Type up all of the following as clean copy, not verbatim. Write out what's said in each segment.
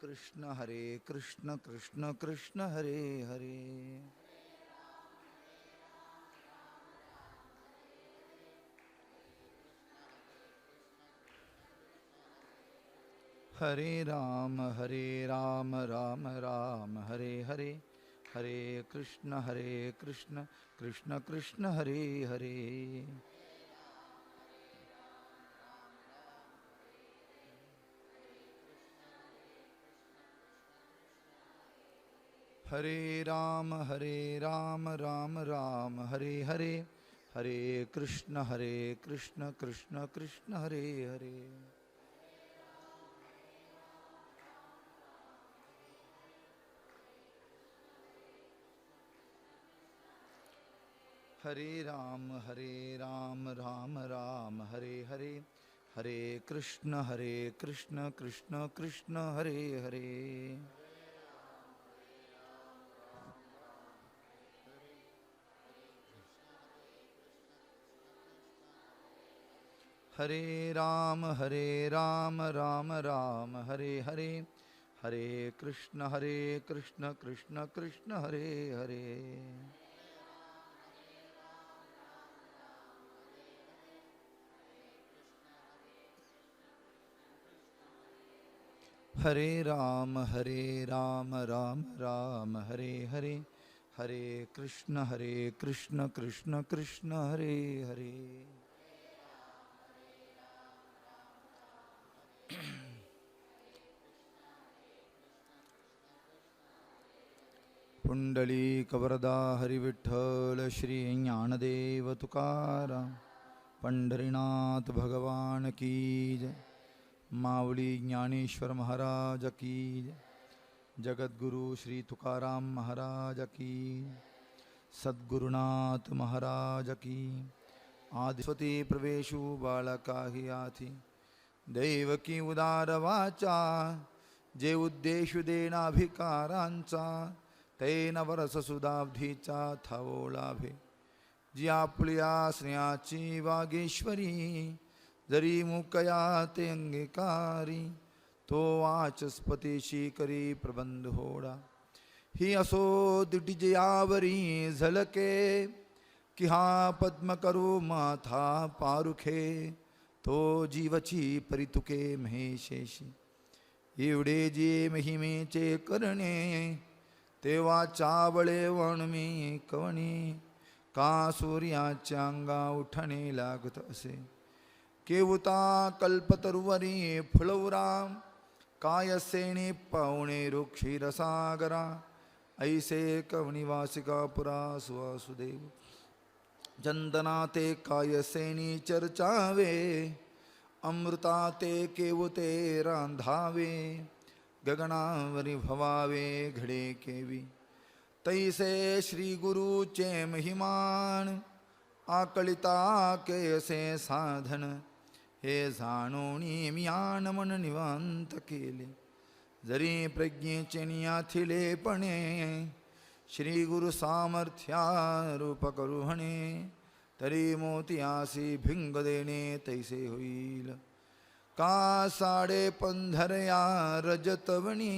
कृष्ण कृष्ण कृष्ण हरे हरे। हरे राम राम राम हरे हरे, हरे कृष्ण कृष्ण कृष्ण हरे हरे। हरे राम राम राम हरे हरे, हरे कृष्ण कृष्ण कृष्ण हरे हरे। हरे राम राम राम हरे हरे, हरे कृष्ण कृष्ण कृष्ण हरे हरे। हरे राम राम राम हरे हरे, हरे कृष्ण कृष्ण कृष्ण हरे हरे। हरे राम राम हरे हरे, हरे कृष्ण कृष्ण कृष्ण हरे हरे। पुंडलीकवरदा हरिविठ्ठल श्री ज्ञानदेव तुकाराम, पंढरीनाथ भगवान की जय, मावली ज्ञानेश्वर महाराज की जय, जगद्गुरु श्री तुकाराम महाराज की, सद्गुरुनाथ महाराज की। आदिस्वती प्रवेशु बालका हि आथी, दैवकी उदार वाचा, जे उद्देशु देनाभिकारांचा, तैन वरससुदाब्धीचा थावो लाभे। जी आपल्या स्नेहाची वागेश्वरी, जरी मुकया ते अंगीकारी, तो वाचस्पतीशी करी प्रबंध होडा। ही असो दिटिजयावरी झलके, कि हा पद्म करू माथा पारुखे, तो जीवची परितुके महेशेशी। एवढे जे महिमेचे करणे, तेव्हा चावळे वणमी कवणी, का सूर्याच्या अंगा उठणे लागत असे। केवता कल्पतरुवरी फुलवरा, काय सेणी पावणे रुक्षी रसागरा, ऐसे कवनिवासिका पुरा सुवासुदेव। चंदना ते काय सेनी चर्चावे, अमृता ते केवते रांधावे, गगनावरी भवावे घडे केवी। तैसे श्री गुरुचे महिमान, आकलिता केसे साधन, हे जाणोनी मियान मन निवांत केले। जरी प्रज्ञेचे नियाथिलेपणे, श्री गुरु सामर्थ्या रूप करुहणे, तरी मोतियासी भिंग देणे तैसे होईल। का साडे पंधरया रजतवणी,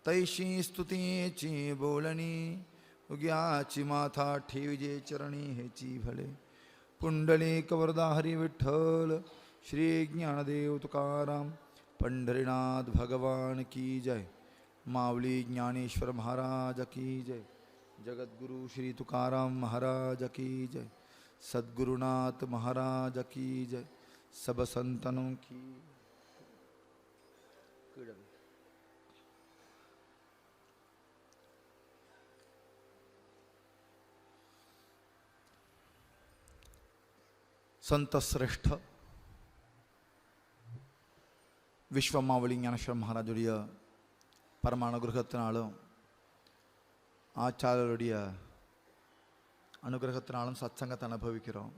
तैशी स्तुतीची बोलणी, उग्याची माथा ठेविजे चरणी हेची भले। पुंडलिक वरदा हरी विठ्ठल श्री ज्ञानदेव तुकाराम, पंढरीनाथ भगवान की जय, मावली ज्ञानेश्वर महाराज की जय, जगद्गुरु श्री तुकाराम महाराज की जय, सद्गुरुनाथ महाराज की जय, सब संतनों की। संत श्रेष्ठ விஸ்வமாவளி ஞானேஸ்வர மகாராஜுடைய பரம அனுகிரகத்தினாலும் ஆச்சாரியருடைய அனுகிரகத்தினாலும் சத்சங்கத்தை அனுபவிக்கிறோம்.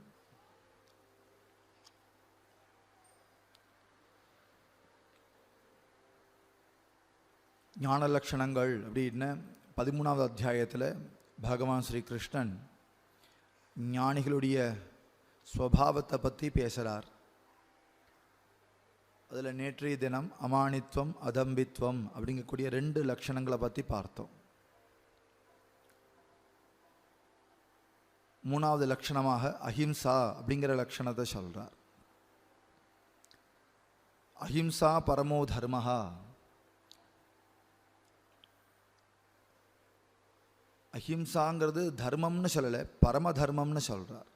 ஞான லட்சணங்கள் அப்படின்னு 13வது அத்தியாயத்தில் பகவான் ஸ்ரீ கிருஷ்ணன் ஞானிகளுடைய ஸ்வபாவத்தை பற்றி பேசுகிறார். அதில் நேற்றைய தினம் அமானித்வம் அதம்பித்வம் அப்படிங்கக்கூடிய 2 லட்சணங்களை பற்றி பார்த்தோம். 3வது லட்சணமாக அஹிம்சா அப்படிங்கிற லட்சணத்தை சொல்றார். அஹிம்சா பரமோ தர்மஹா. அஹிம்சாங்கிறது தர்மம்னு சொல்லலை, பரம தர்மம்னு சொல்றார்.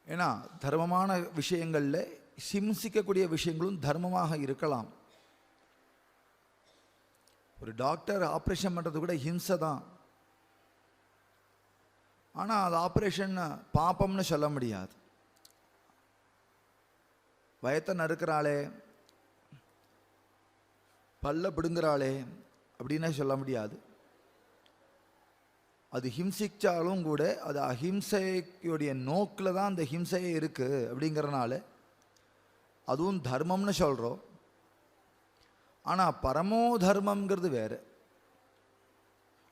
ஏன்னா தர்மமான விஷயங்களில் ஹிம்சிக்கக்கூடிய விஷயங்களும் தர்மமாக இருக்கலாம். ஒரு டாக்டர் ஆப்ரேஷன் பண்ணுறது கூட ஹிம்சை தான். ஆனால் அது ஆப்ரேஷன் பாப்பம்னு சொல்ல முடியாது. வயத்தை நறுக்கிறாளே, பல்ல பிடுங்குறாளே அப்படின்னு சொல்ல முடியாது. அது ஹிம்சிச்சாலும் கூட அது அஹிம்சையுடைய நோக்கில் தான் அந்த ஹிம்சையே இருக்குது. அப்படிங்கிறனால அதுவும் தர்மம்னு சொல்கிறோம். ஆனால் பரமோ தர்மங்கிறது வேறு.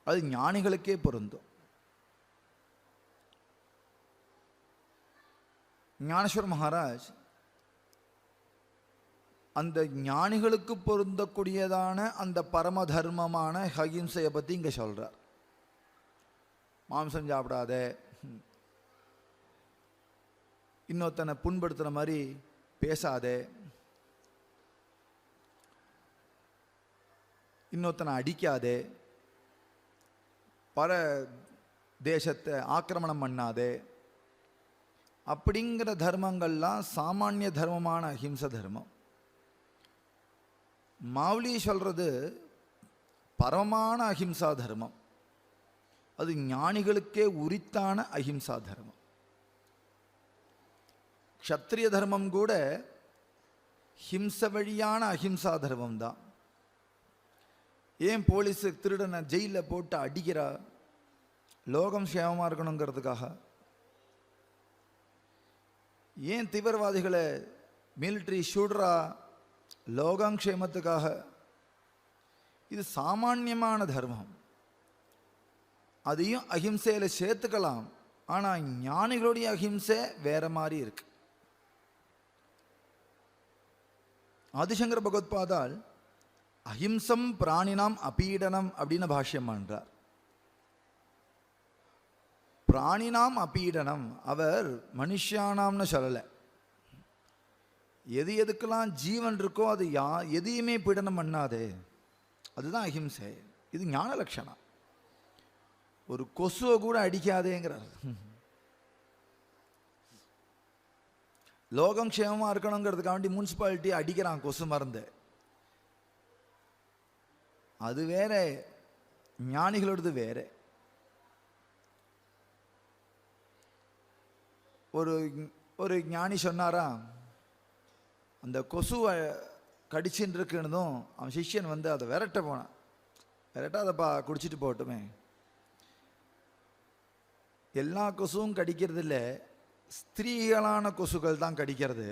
அது ஞானிகளுக்கே பொருந்தும். ஞானேஸ்வர் மகாராஜ் அந்த ஞானிகளுக்கு பொருந்தக்கூடியதான அந்த பரம தர்மமான அஹிம்சையை பற்றி இங்கே சொல்கிறார். மாம்சம் சாப்பிடாத, இன்னொருத்தனை புண்படுத்துகிற மாதிரி பேசாதே, இன்னொருத்தனை அடிக்காதே, பர தேசத்தை ஆக்கிரமணம் பண்ணாதே, அப்படிங்கிற தர்மங்கள்லாம் சாமானிய தர்மமான அஹிம்சை தர்மம். மாவுலி சொல்றது பரமமான அஹிம்சா தர்மம். அது ஞானிகளுக்கே உரித்தான அஹிம்சா தர்மம். க்ஷத்ரிய தர்மம் கூட ஹிம்ச வழியான அஹிம்சா தர்மம் தான். ஏன் போலீஸு திருடனை ஜெயிலில் போட்டு அடிக்கிறா? லோகம் சேமமாக இருக்கணுங்கிறதுக்காக. ஏன் தீவிரவாதிகளை மிலிட்ரி சுடுறா? லோகாங்ஷேமத்துக்காக. இது சாமானியமான தர்மம். அதையும் அஹிம்சையில் சேர்த்துக்கலாம். ஆனால் ஞானிகளுடைய அஹிம்சை வேற மாதிரி இருக்கு. ஆதிசங்கர பகவத்பாதால் அஹிம்சம் பிராணினாம் அபீடனம் அப்படின்னு பாஷ்யம் பண்றார். பிராணினாம் அபீடனம், அவர் மனுஷியானாம்னு சொல்லலை. எது எதுக்கெல்லாம் ஜீவன் இருக்கோ அது எதையுமே பீடனம் பண்ணாதே, அதுதான் அஹிம்சை. இது ஞான லட்சணம். ஒரு கொசுவை கூட அடிக்காதேங்கிறார். லோகம் க்ஷேமமா இருக்கணுங்கிறதுக்காக வேண்டி முனிசிபாலிட்டி அடிக்கிறான் கொசு மருந்து. அது வேற, ஞானிகளோடது வேற. ஒரு ஞானி சொன்னாரா, அந்த கொசுவை கடிச்சுன்னு இருக்குன்னதும் அவன் சிஷ்யன் வந்து அதை விரட்ட போனான். விரட்டாதப்பா, குடிச்சிட்டு போகட்டுமே. எல்லா கொசுவும் கடிக்கிறது இல்லை, ஸ்திரீகளான கொசுக்கள் தான் கடிக்கிறது.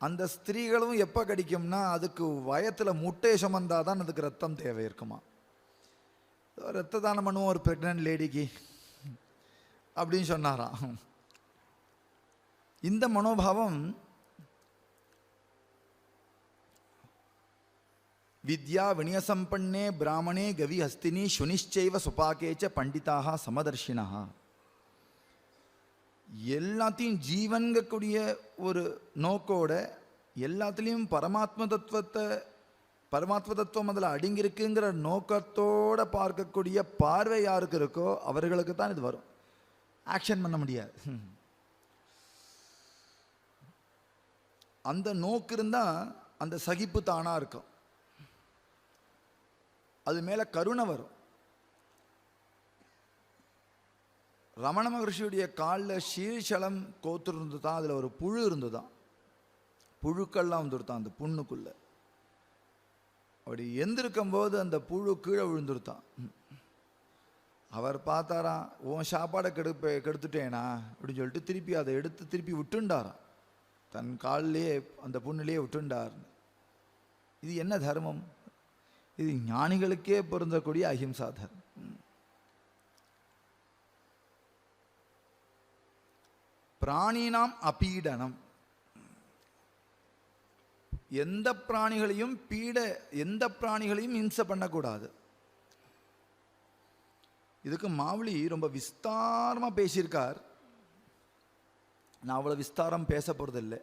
அந்த ஸ்திரீகளும் எப்போ கடிக்கும்னா அதுக்கு வயத்தில் முட்டையை சுமந்தால் தான் அதுக்கு ரத்தம் தேவை இருக்குமா. ரத்த தானம் பண்ணுவோம் ஒரு ப்ரெக்னென்ட் லேடிக்கு அப்படின்னு சொன்னாராம். இந்த மனோபாவம் வித்யா வினயசம்பன்னே பிராமணே கவி ஹஸ்தினி சுனிச்சைவ சுபாக்கேச்ச பண்டிதாக சமதர்ஷினா. எல்லாத்தையும் ஜீவன்கக்கூடிய ஒரு நோக்கோட, எல்லாத்துலேயும் பரமாத்ம தத்துவம் அதில் அடங்கியிருக்குங்கிற நோக்கத்தோடு பார்க்கக்கூடிய பார்வை யாருக்கு இருக்கோ அவர்களுக்கு தான் இது வரும். ஆக்ஷன் பண்ண முடியாது. அந்த நோக்கு இருந்தால் அந்த சகிப்பு தானாக இருக்கும். அது மேலே கருணை வரும். ரமண மகர்ஷியுடைய காலில் சீழ்ச்சலம் கோத்து இருந்து தான், அதில் ஒரு புழு இருந்து தான், புழுக்கள்லாம் வந்துருத்தான் அந்த புண்ணுக்குள்ள. அப்படி எந்திருக்கும் போது அந்த புழு கீழே விழுந்துருத்தான். அவர் பார்த்தாராம், உன் சாப்பாடை கெடுத்துட்டேனா அப்படின்னு சொல்லிட்டு திருப்பி அதை எடுத்து திருப்பி விட்டுண்டாராம். தன் காலிலேயே அந்த புண்ணிலேயே விட்டுண்டார். இது என்ன தர்மம்? இது ஞானிகளுக்கே பொருந்தக்கூடிய அஹிம்சா தர்மம். பிராணினாம் அபீடனம். எந்த பிராணிகளையும் இம்சை பண்ணக்கூடாது. இதுக்கு மாவுளி ரொம்ப விஸ்தாரமாக பேசியிருக்கார். நான் அவ்வளோ விஸ்தாரம் பேச போகிறதில்லை.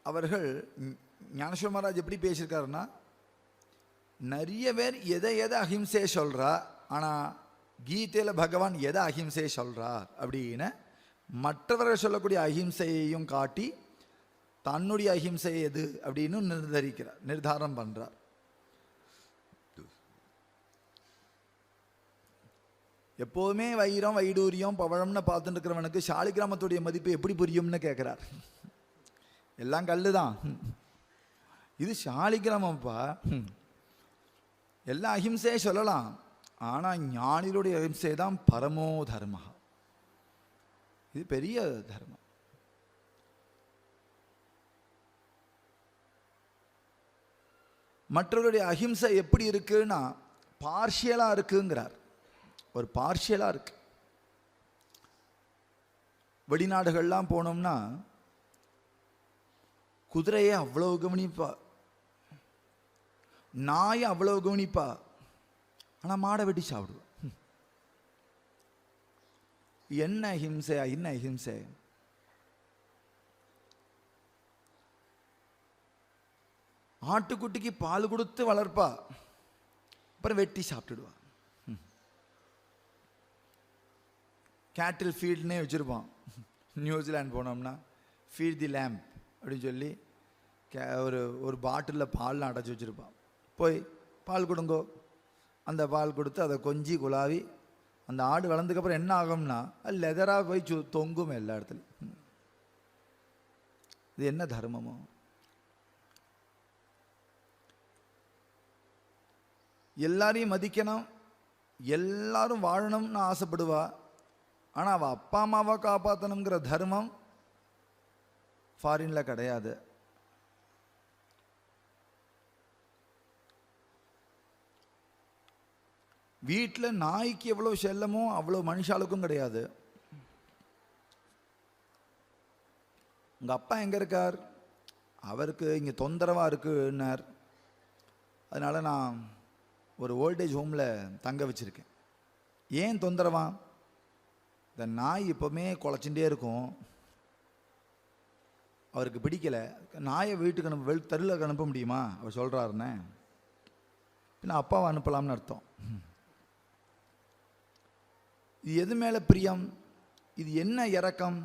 அவர்கள் ஞானேஸ்வர மகாராஜ் எப்படி பேசியிருக்காருன்னா, நிறைய பேர் எதை அஹிம்சையை சொல்கிறா, ஆனால் கீதையில் பகவான் எதை அஹிம்சையை சொல்கிறார் அப்படின்னு மற்றவர்கள் சொல்லக்கூடிய அஹிம்சையையும் காட்டி தன்னுடைய அஹிம்சை எது அப்படின்னு நிர்தாரம் பண்ணுறார். எப்போதுமே வைரம் வைடூரியம் பவழம்னு பார்த்துட்டு இருக்கிறவனுக்கு சாலிகிராமத்துடைய மதிப்பு எப்படி புரியும்னு கேட்குறார். எல்லாம் கல்லு தான், இது சாலிகிராமப்பா. எல்லா அஹிம்சையை சொல்லலாம், ஆனால் ஞானிகளுடைய அஹிம்சை தான் பரமோ தர்ம. இது பெரிய தர்மம். மற்றவருடைய அஹிம்சை எப்படி இருக்குன்னா பார்ஷியலாக இருக்குங்கிறார். ஒரு பார்ஷியலாக இருக்கு. வெளிநாடுகள்லாம் போனோம்னா குதிரையை அவ்வளோ கவனிப்பா, நாயை அவ்வளோ கவனிப்பா, ஆனால் மாடை வெட்டி சாப்பிடுவா. என்ன அஹிம்சையா? என்ன அஹிம்சை? ஆட்டுக்குட்டிக்கு பால் கொடுத்து வளர்ப்பா, அப்புறம் வெட்டி சாப்பிட்டுடுவா. கேட்டில் ஃபீல்டுனே வச்சுருப்பான். நியூசிலாந்து போனோம்னா ஃபீட் தி லேம்ப் அப்படின்னு சொல்லி ஒரு பாட்டிலில் பால் அடைச்சி வச்சுருப்பான். போய் பால் கொடுங்கோ, அந்த பால் கொடுத்து அதை கொஞ்சி குழாவி அந்த ஆடு வளர்ந்ததுக்கப்புறம் என்ன ஆகும்னா அது லெதராக போய் தொங்கும் எல்லா இடத்துலையும். இது என்ன தர்மமோ? எல்லாரையும் மதிக்கணும், எல்லாரும் வாழணும்னு ஆசைப்படுவா. ஆனால் அவள் அப்பா அம்மாவை காப்பாற்றணுங்கிற தர்மம் ஃபாரின்ல கிடையாது. வீட்டில் நாய்க்கு எவ்வளோ செல்லமோ அவ்வளோ மனுஷாளுக்கும் கிடையாது. உங்கள் அப்பா எங்கே இருக்கார்? அவருக்கு இங்கே தொந்தரவாக இருக்குன்னார், அதனால் நான் ஒரு ஓல்டேஜ் ஹோமில் தங்க வச்சுருக்கேன். ஏன் தொந்தரவா? இந்த நாய் எப்போவுமே குலைச்சுட்டே இருக்கும், அவருக்கு பிடிக்கலை. நாயை வீட்டுக்கு தெருவில் அனுப்ப முடியுமா? அவர் சொல்கிறாருன்னு பின்ன அப்பாவை அனுப்பலாம்னு அர்த்தம். இது எது மேலே பிரியம்? இது என்ன இரக்கம்?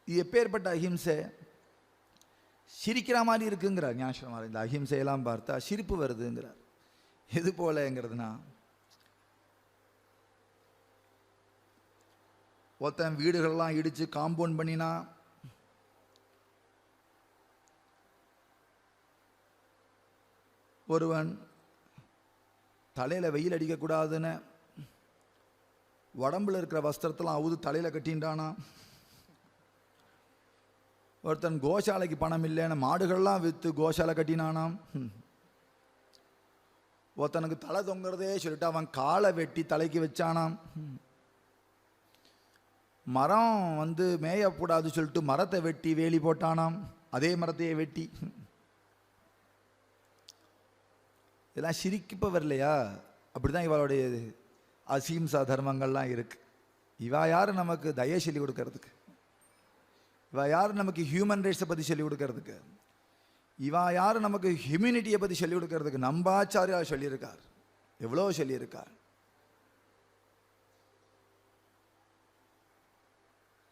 இது எப்பேற்பட்ட அஹிம்சை? சிரிக்கிற மாதிரி இருக்குங்கிறார் ஞானேஸ்வர மகாராஜ். இந்த அஹிம்சையெல்லாம் பார்த்தா சிரிப்பு வருதுங்கிறார். எது போலங்கிறதுனா, ஒருத்தன் வீடுகள்லாம் இடித்து காம்பவுண்ட் பண்ணினா, ஒருவன் தலையில் வெயில் அடிக்கக்கூடாதுன்னு உடம்புல இருக்கிற வஸ்திரத்தெல்லாம் அவுது தலையில் கட்டின்றானா, ஒருத்தன் கோசாலைக்கு பணம் இல்லைன்னு மாடுகள்லாம் விற்று கோசாலை கட்டினானாம். ஒருத்தனுக்கு தலை தொங்குறதே சொல்லிட்டு அவன் காலை வெட்டி தலைக்கு வச்சானாம். மரம் மேயக்கூடாது சொல்லிட்டு மரத்தை வெட்டி வேலி போட்டானாம், அதே மரத்தையே வெட்டி. இதெல்லாம் சிரிக்கப்பவர் இல்லையா? அப்படிதான் இவளுடைய அஹிம்சா தர்மங்கள்லாம் இருக்கு. இவா யார் நமக்கு தயை சொல்லி கொடுக்கறதுக்கு? இவா யார் நமக்கு ஹியூமன் ரைட்ஸை பற்றி சொல்லிக் கொடுக்கறதுக்கு? இவா யார் நமக்கு ஹியூமனிட்டியை பற்றி சொல்லிக் கொடுக்கறதுக்கு? நம்பாச்சாரியார் சொல்லியிருக்கார், எவ்வளோ சொல்லியிருக்கார்.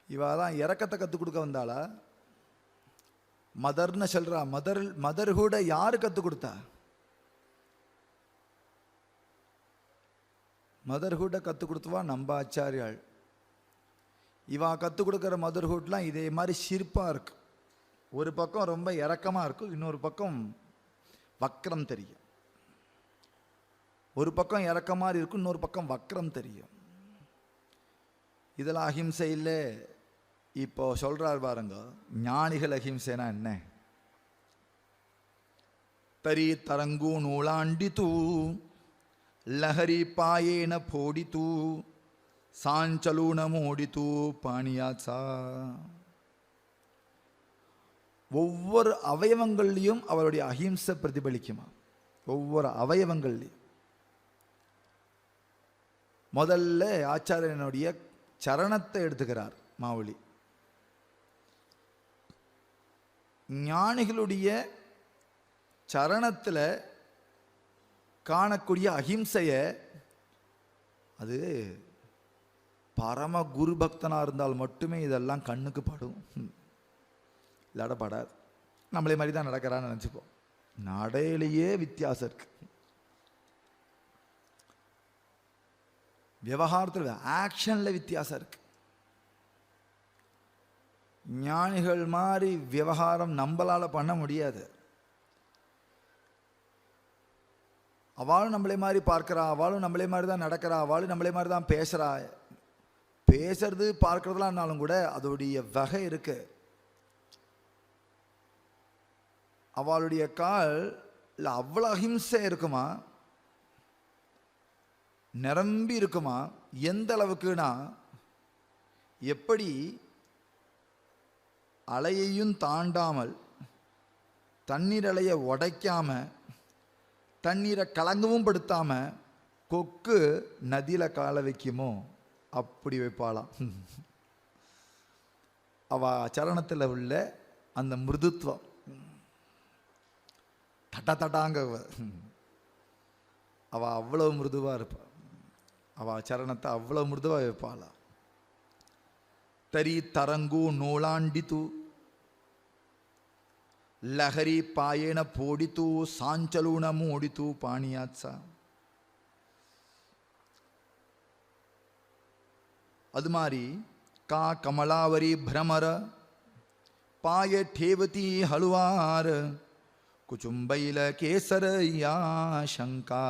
இவா தான் இறக்கத்தை கற்றுக் கொடுக்க வந்தாளா? மதர்னு சொல்றா. மதர்ஹுட யாரு கற்றுக் கொடுத்தா? மதர்ஹுட்டை கற்றுக் கொடுத்துவா நம்பாச்சாரியாள். இவா கற்றுக் கொடுக்குற மதர்ஹுட்லாம் இதே மாதிரி சிரிப்பாக இருக்கு. ஒரு பக்கம் ரொம்ப இறக்கமாக இருக்கும், இன்னொரு பக்கம் வக்ரம் தெரியும். ஒரு பக்கம் இறக்க மாதிரி இருக்கும், இன்னொரு பக்கம் வக்ரம் தெரியும். இதெல்லாம் அஹிம்சை இல்லை. இப்போ சொல்றார் பாருங்க, ஞானிகள் அஹிம்சைனா என்ன? தரி தரங்கு நூலாண்டி தூ लहरी पाये न फोड़ी तू सांचलू न मोड़ी तू पानियाचा. ஒவ்வொரு அவயவங்கள்லையும் அவருடைய அஹிம்சை பிரதிபலிக்குமா? ஒவ்வொரு அவயவங்கள்லையும். முதல்ல ஆச்சாரியனுடைய சரணத்தை எடுத்துக்கிறார் மாவுளி. ஞானிகளுடைய சரணத்தில் காணக்கூடிய அஹிம்சைய, அது பரம குரு பக்தனாக இருந்தால் மட்டுமே இதெல்லாம் கண்ணுக்கு படும், இல்லாட படாது. நம்மளே மாதிரி தான் நடக்கிறான்னு நினச்சிப்போம். நடையிலேயே வித்தியாசம் இருக்கு. விவகாரத்தில் ஆக்ஷனில் வித்தியாசம் இருக்கு. ஞானிகள் மாதிரி விவகாரம் நம்மளால் பண்ண முடியாது. அவளும் நம்மளே மாதிரி பார்க்குறா, அவளும் நம்மளே மாதிரி தான் நடக்கிறா, அவளும் நம்மளே மாதிரி தான் பேசுகிறா. பேசுறது பார்க்கறதுலாம் இருந்தாலும் கூட அதோடைய வகை இருக்கு. அவளுடைய கால் இல்லை அவ்வளோ அஹிம்சை இருக்குமா, நிரம்பி இருக்குமா. எந்த அளவுக்குனா, எப்படி அலையையும் தாண்டாமல் தண்ணீர் அலையை உடைக்காம தண்ணீரை கலங்கவும் படுத்தாம கொக்கு நதியில் கால வைக்குமோ அப்படி வைப்பாளாம். அவ சரணத்தில் உள்ள அந்த மிருதுத்துவம், தட்ட தட்டாங்க, அவ அவ்வளவு மிருதுவா இருப்பா. அவ சரணத்தை அவ்வளவு மிருதுவா வைப்பாளா. தரி தரங்கு நோளாண்டித்து ಲಹರಿ ಪಾಯೇಣ ಪೋಡಿತು ಸಾಂಚಲೂಣ ಮೂಡಿತು ಪಾಣಿಯಾತ್ಸ. ಅದು ಮಾರಿ ಕಾ ಕಮಲಾವರಿ ಭ್ರಮರ ಪಾಯ ಠೇವತಿ ಹಳುವಾರ ಕುಚುಂಬೈಲ ಕೇಸರ ಯಾ ಶಂಕಾ.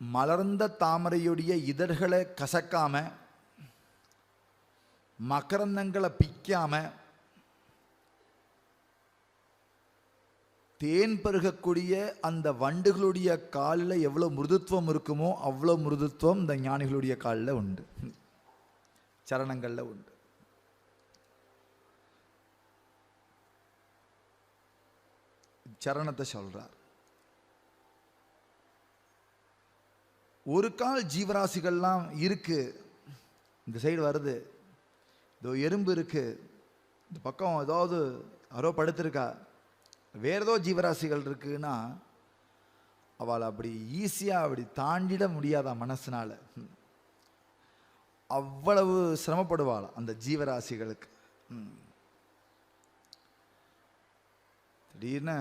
மலர்ந்த தாமரையுடைய இதழ்களை கசக்காம மகரந்தங்களை பிக்காம தேன் பருகக்கூடிய அந்த வண்டுகளுடைய காலில் எவ்வளோ மிருதுத்துவம் இருக்குமோ அவ்வளோ மிருதுத்துவம் இந்த ஞானிகளுடைய காலில் உண்டு, சரணங்களில் உண்டு. சரணத்தை சொல்றார். ஒரு கால் ஜீவராசிகள்லாம் இருக்கு, இந்த சைடு வருது, இதோ எறும்பு இருக்கு, இந்த பக்கம் ஏதாவது யாரோ படுத்திருக்கா, வேற ஏதோ ஜீவராசிகள் இருக்குன்னா அவளை அப்படி ஈஸியாக அப்படி தாண்டிட முடியாதா மனசுனால. அவ்வளவு சிரமப்படுவாள் அந்த ஜீவராசிகளுக்கு. திடீர்னு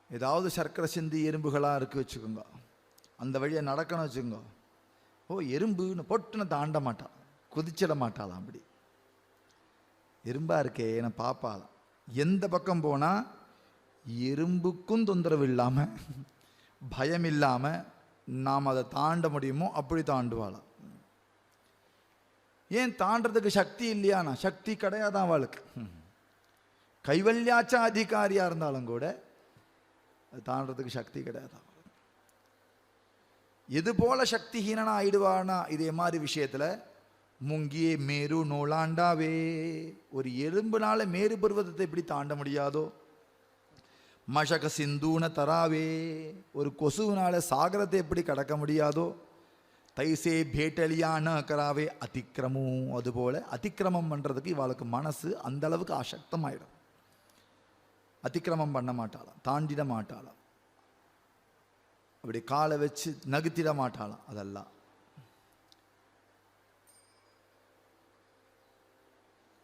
ஏதாவது சர்க்கரை சிந்தி எறும்புகளாக இருக்கு வச்சுக்கோங்க, அந்த வழியை நடக்கணும் வச்சுக்கோங்க. ஓ எறும்புன்னு போட்டுன்னு தாண்ட மாட்டாள், குதிச்சிட மாட்டாளாம். அப்படி எறும்பா இருக்கே என பாப்பாளாம். எந்த பக்கம் போனால் எறும்புக்கும் தொந்தரவு இல்லாமல் பயம் இல்லாமல் நாம் அதை தாண்ட முடியுமோ அப்படி தாண்டுவாளாம். ஏன் தாண்டறதுக்கு சக்தி இல்லையானா? சக்தி கிடையாதான் அவளுக்கு. கைவல்யாச்ச அதிகாரியாக இருந்தாலும் கூட தாண்டறதுக்கு சக்தி கிடையாது. எது போல சக்திஹீனனா ஆயிடுவானா இதே மாதிரி விஷயத்துல? முங்கியே மேரு நோளாண்டாவே. ஒரு எறும்புனால மேரு பர்வதத்தை எப்படி தாண்ட முடியாதோ, மஷக சிந்தூன தராவே, ஒரு கொசுவினால சாகரத்தை எப்படி கடக்க முடியாதோ, தைசே பேட்டலியான கராவே அதிக்கிரமும். அதுபோல அதிக்கிரமம் பண்றதுக்கு இவாளுக்கு மனசு அந்த அளவுக்கு அசக்தமாயிடும். அதிக்கிரமம் பண்ண மாட்டாளாம், தாண்டிட மாட்டாளாம், அப்படி காலை வச்சு நகுத்திட மாட்டாளாம். அதெல்லாம்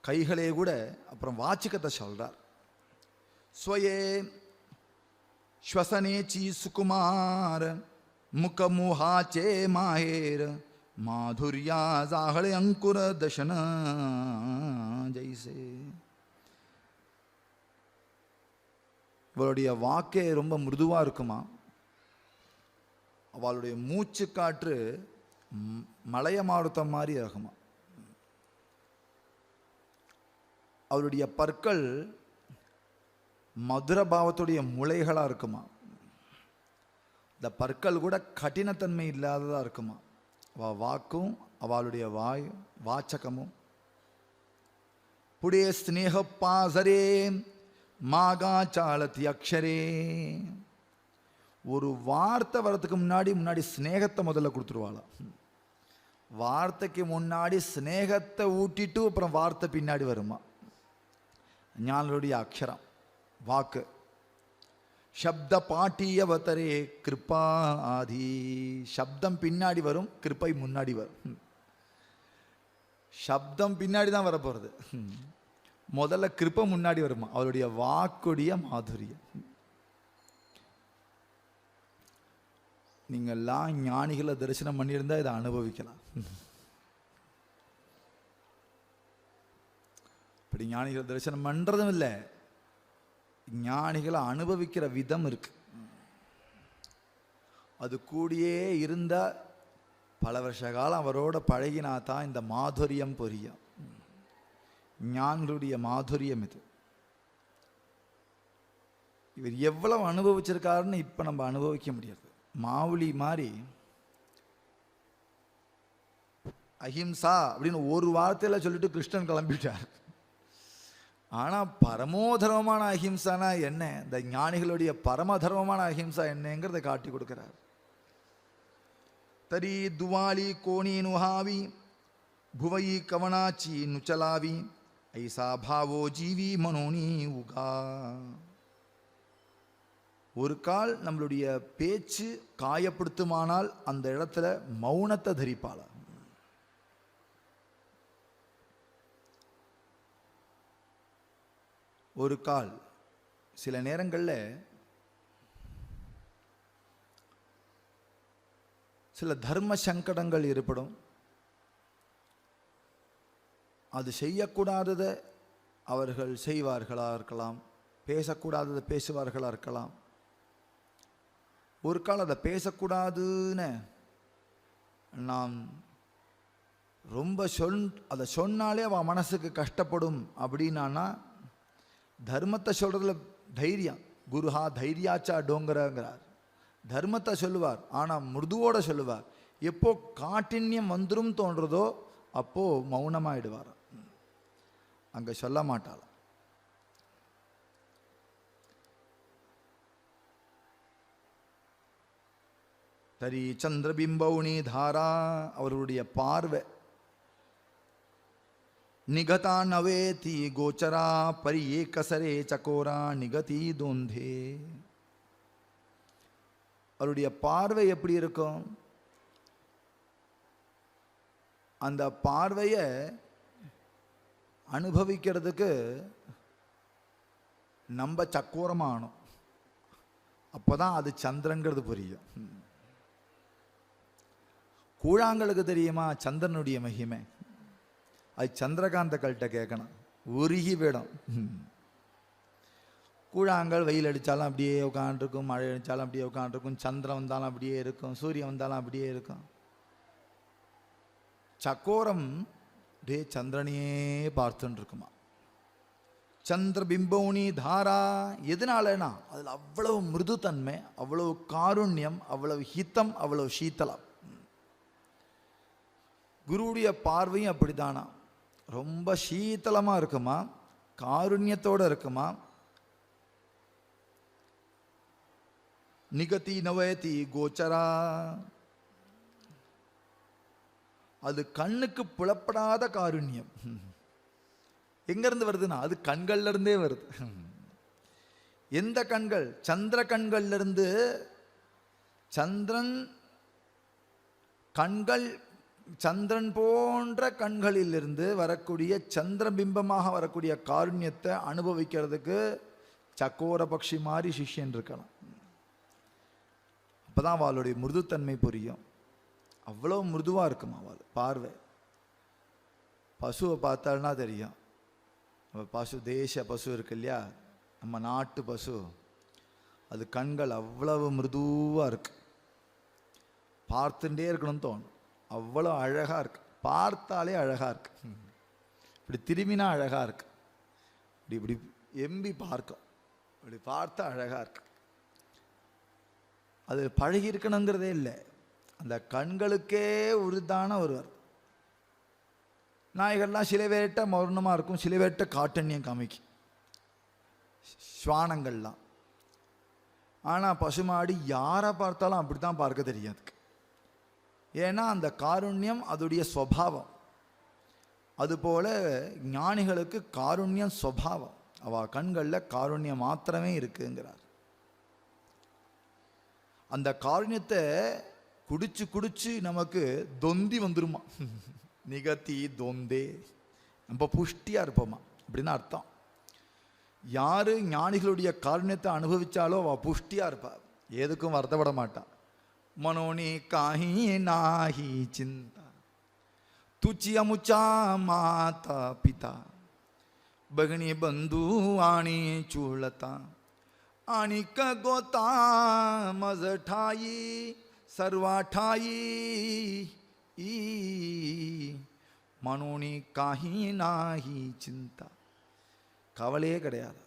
கைகளே கூட. அப்புறம் வாச்சிக்கத்தை சொல்றார். ஸ்வயே ஸ்வசனேச்சி சுகுமார முகமுஹாச்சே மாஹேர மாதுர்யா ஜாஹளே அங்குர தஷன ஜெய்சே. இவளுடைய வாக்கே ரொம்ப மிருதுவாக இருக்குமா. அவளுடைய மூச்சு காற்று மலைய மாறுத்த மாதிரி இருக்குமா. அவளுடைய பற்கள் மதுர பாவத்துடைய முளைகளாக இருக்குமா. இந்த பற்கள் கூட கடினத்தன்மை இல்லாததாக இருக்குமா. அவள் வாக்கும் அவளுடைய வாச்சகமும் புடே ஸ்னேக பாசரே மாகா சாலத்தி அக்ஷரே. ஒரு வார்த்தை வரத்துக்கு முன்னாடி ஸ்னேகத்தை முதல்ல கொடுத்துருவாளாம். வார்த்தைக்கு முன்னாடி ஸ்னேகத்தை ஊட்டிட்டு அப்புறம் வார்த்தை பின்னாடி வருமா. ஞானருடைய அக்ஷரம் வாக்கு. சப்த பாட்டியவதரே கிருப்பா ஆதி. சப்தம் பின்னாடி வரும், கிருப்பை முன்னாடி வரும். சப்தம் பின்னாடி தான் வரப்போகிறது, முதல்ல கிருப்பை முன்னாடி வருமா. அவருடைய வாக்குடைய மாதுரியம். நீங்கள்லாம் ஞானிகளை தரிசனம் பண்ணியிருந்தா இதை அனுபவிக்கலாம். இப்படி ஞானிகளை தரிசனம் பண்ணுறதும் இல்லை, ஞானிகளை அனுபவிக்கிற விதம் இருக்கு. அது கூடியே இருந்த பல வருஷ காலம் அவரோட பழகினா தான் இந்த மாதுரியம் புரியும். ஞானிகளுடைய மாதுரியம் இது. இவர் எவ்வளவு அனுபவிச்சிருக்காருன்னு இப்போ நம்ம அனுபவிக்க முடியாது. மாவுளி மாதிரி அஹிம்சா அப்படின்னு ஒரு வார்த்தையில் சொல்லிட்டு கிருஷ்ணன் கிளம்பிட்டார். ஆனால் பரமோதர்மமான அஹிம்சானா என்ன, இந்த ஞானிகளுடைய பரமதர்மமான அஹிம்சா என்னங்கிறத காட்டி கொடுக்கிறார். தரி துவாலி கோணி நுஹாவி புவயி கவனாச்சி நுச்சலாவி ஐசா பாவோ ஜீவி மனோனி உகா. ஒரு கால் நம்மளுடைய பேச்சு காயப்படுத்துமானால் அந்த இடத்துல மௌனத்தை தரிப்பாளா. ஒரு கால் சில நேரங்களில் சில தர்ம சங்கடங்கள் ஏற்படும். அது செய்யக்கூடாததை அவர்கள் செய்வார்களாக இருக்கலாம், பேசக்கூடாததை பேசுவார்களாக இருக்கலாம். ஒரு கால் அதை பேசக்கூடாதுன்னு நாம் ரொம்ப அதை சொன்னாலே அவன் மனசுக்கு கஷ்டப்படும் அப்படின்னா தர்மத்தை சொல்கிறதுல தைரியம். குருஹா தைரியாச்சா டோங்கரங்கிறார். தர்மத்தை சொல்லுவார், ஆனால் மிருதுவோட சொல்லுவார். எப்போ காட்டின்யம் வந்துடும் தோன்றதோ அப்போ மௌனமாயிடுவார், அங்கே சொல்ல மாட்டாள். தரி சந்திரபிம்பௌனி தாரா. அவர்களுடைய பார்வை நிகதா நவேதி கோச்சரா பரி ஏகசரே சகோரா நிகதி தோந்தே. அவருடைய பார்வை எப்படி இருக்கும், அந்த பார்வையை அனுபவிக்கிறதுக்கு நம்ம சக்கோரமானோம், அப்போதான் அது சந்திரங்கிறது புரியும். கூழாங்களுக்கு தெரியுமா சந்திரனுடைய மகிமை? அது சந்திரகாந்த கல்கிட்ட கேட்கணும், உருகி விடும். கூழாங்கல் வெயில் அடித்தாலும் அப்படியே உட்காந்துருக்கும், மழை அடித்தாலும் அப்படியே உட்காந்துருக்கும், சந்திரன் வந்தாலும் அப்படியே இருக்கும், சூரியன் வந்தாலும் அப்படியே இருக்கும். சக்கோரம் டே சந்திரனையே பார்த்துன்னு இருக்குமா. சந்திர பிம்பௌனி தாரா. எதனாலனா அதில் அவ்வளவு மிருதுத்தன்மை, அவ்வளவு காருண்யம், அவ்வளவு ஹிதம், அவ்வளவு சீத்தலம். குருவுடைய பார்வையும் அப்படித்தானா, ரொம்ப சீத்தலமாக இருக்குமா, காருண்யத்தோடு இருக்குமா. நிகதி நவயதி கோச்சரா. அது கண்ணுக்கு புலப்படாத காருண்யம். எங்கேருந்து வருதுன்னா அது கண்கள்ல இருந்தே வருது. எந்த கண்கள்? சந்திர கண்கள்ல இருந்து. சந்திரன் கண்கள், சந்திரன் போன்ற கண்களிலிருந்து வரக்கூடிய சந்திரபிம்பமாக வரக்கூடிய காருண்யத்தை அனுபவிக்கிறதுக்கு சக்கோர பக்ஷி மாதிரி சிஷ்யன் இருக்கலாம். அப்போதான் அவளுடைய மிருதுத்தன்மை புரியும். அவ்வளோ மிருதுவாக இருக்குமா அவள் பார்வை. பசுவை பார்த்தால்னா தெரியும். பசு, தேச பசு இருக்கு இல்லையா, நம்ம நாட்டு பசு, அது கண்கள் அவ்வளவு மிருதுவாக இருக்கு. பார்த்துட்டே இருக்கணும்னு தோணும், அவ்வளோ அழகாக இருக்கு. பார்த்தாலே அழகாக இருக்கு. இப்படி திரும்பினா அழகாக இருக்கு. இப்படி இப்படி எம்பி பார்க்கும். அப்படி பார்த்தா அழகாக இருக்கு. அது பழகி இருக்கணுங்கிறதே இல்லை, அந்த கண்களுக்கே உரித்தான ஒருவர். நாய்கள்லாம் சில பேர்கிட்ட மௌனமாக இருக்கும், சில பேர்கிட்ட காட்டண்யம் காமிக்கும், ஸ்வானங்கள்லாம். ஆனால் பசுமாடு யாரை பார்த்தாலும் அப்படி தான் பார்க்க தெரியாது. ஏன்னா அந்த காருண்யம் அதோடைய ஸ்வபாவம். அதுபோல ஞானிகளுக்கு காருண்யம் ஸ்வபாவம். அவள் கண்களில் காருண்யம் மாத்திரமே இருக்குங்கிறார். அந்த காருண்யத்தை குடிச்சு குடிச்சு நமக்கு தொந்தி வந்துருமா, நிகத்தி தொந்தே, நம்ம புஷ்டியாக இருப்போமா அப்படின்னு அர்த்தம். யார் ஞானிகளுடைய காருண்யத்தை அனுபவிச்சாலோ அவள் புஷ்டியாக இருப்பாள், எதுக்கும் வருத்தப்பட மாட்டான். மனோனி காஹி நாஹி சிந்தா துச்சி அமுச்சா மாதா பிதா பகினி பந்து ஆணி சூழத்தா ஆணிக்க கோத்தா மஜாயி சர்வாठाई மனோனி காஹி நாஹி சிந்தா. கவலையே கிடையாது.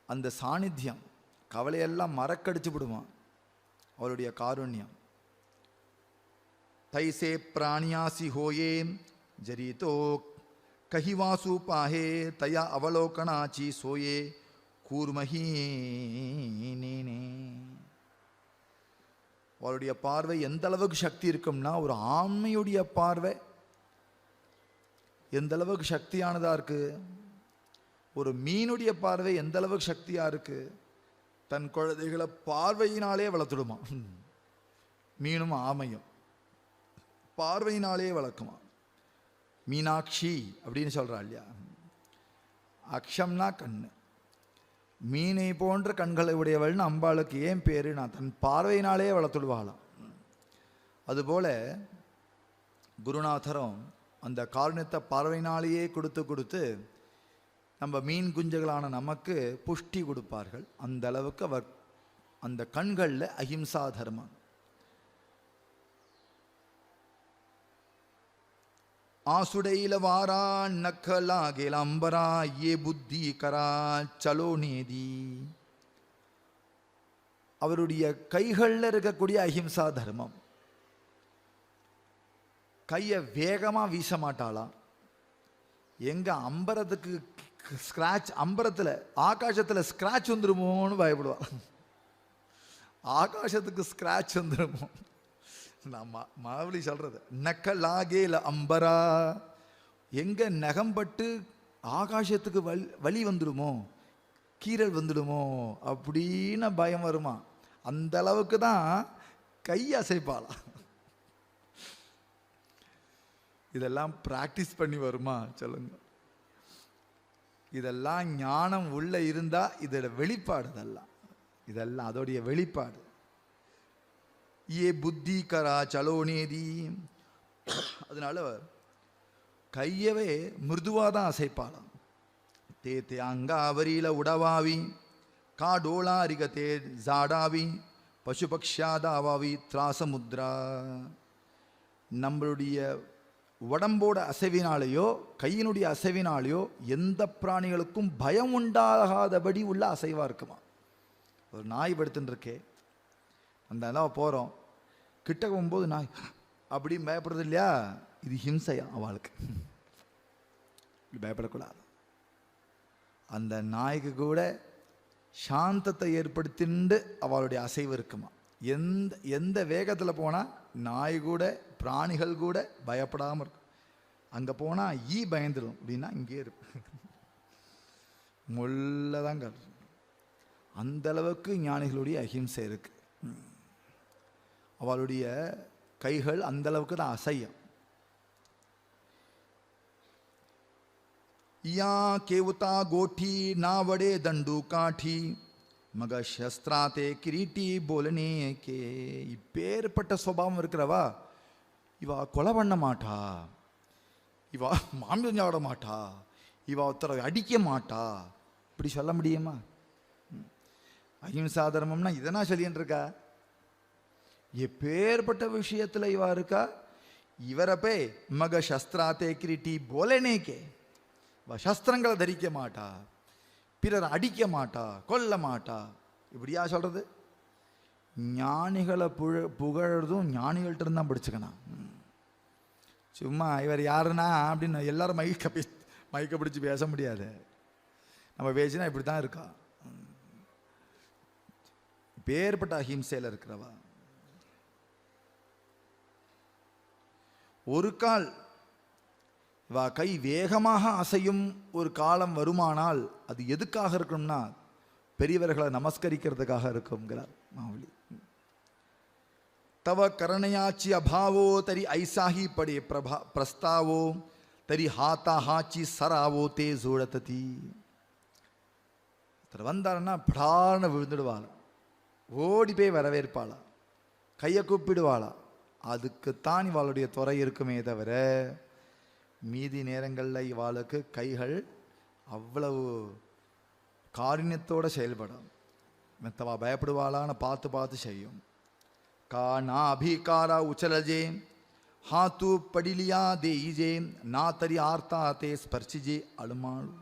அந்த சாநித்தியம் கவலையெல்லாம் மறக்கடிச்சு விடுவான் அவருடைய காருண்யம். தைசே பிராணியாசி ஹோயே ஜரீதோ கஹிவாசு பாஹே தயா அவலோகனாச்சி சோயே கூர்மஹி நீனே. அவருடைய பார்வை எந்த அளவுக்கு சக்தி இருக்கும்னா, ஒரு ஆண்மையுடைய பார்வை எந்த அளவுக்கு சக்தியானதா இருக்கு, ஒரு மீனுடைய பார்வை எந்த அளவுக்கு சக்தியா இருக்கு. தன் குழந்தைகளை பார்வையினாலே வளர்த்துடுமா. மீனும் ஆமையும் பார்வையினாலே வளர்க்குமா. மீனாட்சி அப்படின்னு சொல்றா இல்லையா, அக்ஷம்னா கண்ணு. மீனை போன்ற கண்களை உடையவள்னு அம்பாளுக்கு ஏன் பேரு, நான் தன் பார்வையினாலே வளர்த்துடுவாளாம். அதுபோல குருநாதரும் அந்த காருண்யத்தை பார்வையினாலேயே கொடுத்து கொடுத்து நம்ம மீன் குஞ்சுகளான நமக்கு புஷ்டி கொடுப்பார்கள். அந்த அளவுக்கு அவர் அந்த கண்களில் அஹிம்சா தர்மம். ஆசுடையில வாரா நக்கலாகேல அம்பரா ஏ புத்தி கரா சலோ நேதி. அவருடைய கைகளில் இருக்கக்கூடிய அஹிம்சா தர்மம். கையை வேகமாக வீச மாட்டாளாம். எங்க அம்பரத்துக்கு ஸ்கிராச், அம்பரத்தில் ஆகாசத்தில் ஸ்கிராச் வந்துருமோன்னு பயப்படுவா. ஆகாசத்துக்கு ஸ்கிராச் வந்துருமோ. நான் மாவலி சொல்றது, நக்கலாகேல அம்பரா, எங்க நகம்பட்டு ஆகாசத்துக்கு வலி வந்துடுமோ, கீரல் வந்துடுமோ அப்படின்னு பயம் வருமா. அந்த அளவுக்கு தான் கை அசைப்பாளா. இதெல்லாம் பிராக்டிஸ் பண்ணி வருமா சொல்லுங்க. இதெல்லாம் ஞானம் உள்ள இருந்தா இதோட வெளிப்பாடு. இதெல்லாம் அதோடைய வெளிப்பாடு. ஏ புத்தி கரா சலோ நேதி. அதனால கையவே மிருதுவாக தான் அசைப்பாளாம். தே தே அங்காவரியில உடவாவி காடோளா அரிகத்தே ஜாடாவி பசுபக்ஷாதாவாவி திராசமுத்ரா. நம்மளுடைய உடம்போட அசைவினாலேயோ கையினுடைய அசைவினாலேயோ எந்த பிராணிகளுக்கும் பயம் உண்டாகாதபடி உள்ள அசைவா இருக்குமா. ஒரு நாய் படுத்துன்னு இருக்கே, அந்த இடம் போகிறோம், கிட்ட போகும்போது நாய் அப்படி பயப்படுறது இல்லையா, இது ஹிம்சையா அவளுக்கு. பயப்படக்கூடாது. அந்த நாய்க்கு கூட சாந்தத்தை ஏற்படுத்திண்டு அவளுடைய அசைவு இருக்குமா. எந்த வேகத்தில் போனால் நாய் கூட பிராணிகள் கூட பயப்படாமல் இருக்கும். அங்கே போனால் ஈ பயந்துடும் அப்படின்னா இங்கே இருக்கும், முள்ளதான் கரு. அந்த அளவுக்கு ஞானிகளுடைய அஹிம்சை இருக்கு. அவளுடைய கைகள் அந்த அளவுக்கு தான் அசையும். யா கேவுதா கோட்டி நாவடே தண்டு காட்டி மக சஸ்திராத்தே கிரீட்டி போலனே கே. இப்பேற்பட்ட சுபாவம் இருக்கிறவா இவா கொலை பண்ண மாட்டா, இவா மாமியம் சாப்பிட மாட்டா, இவா ஒருத்தரை அடிக்க மாட்டா, இப்படி சொல்ல முடியுமா? அஹிம்சா தர்மம்னா இதனா சொல்லின்னு இருக்கா. எப்பேற்பட்ட விஷயத்துல இவா இருக்கா. இவரப்பே மக சஸ்திராத்தே கிரீட்டி போலனே கே, சஸ்திரங்களை தரிக்க மாட்டா. பிறர் அடிக்க மாட்டா, கொல்ல மாட்டா. இப்படியா சொல்றது? ஞானிகளை புகழறதும் ஞானிகள்கிட்ட இருந்து தான் படிச்சுக்கணும். சும்மா இவர் யாருன்னா அப்படின்னு எல்லாரும் மைக்க பிடிச்சி பேச முடியாது. நம்ம பேசினா இப்படி தான் இருக்கா. பேர்பட்ட அஹிம்சையில் இருக்கிறவா. ஒரு கால் வா கை வேகமாக அசையும் ஒரு காலம் வருமானால் அது எதுக்காக இருக்கும்னா பெரியவர்களை நமஸ்கரிக்கிறதுக்காக இருக்குங்கிறார் மாவுலி. தவ கரணையாச்சி அபாவோ தரி ஐசாஹி படே பிரஸ்தாவோ தரி ஹாத்தா ஹாச்சி சராவோ தே சூழத்ததி. வந்தாருன்னா படார்னு விழுந்துடுவாளா, ஓடி போய் வரவேற்பாளா, கையை கூப்பிடுவாளா. அதுக்குத்தான் இவாளுடைய துறை இருக்குமே தவிர மீதி நேரங்களில் இவாளுக்கு கைகள் அவ்வளவு காரிணியத்தோடு செயல்படும். மெத்தவா பயப்படுவாளான்னு பார்த்து பார்த்து செய்யும். கா நா அபிகாரா உச்சலஜே ஹாத்து படிலியா தேயிஜே நா தரி ஆர்த்தா தே ஸ்பர்சிஜே அழுமாளு.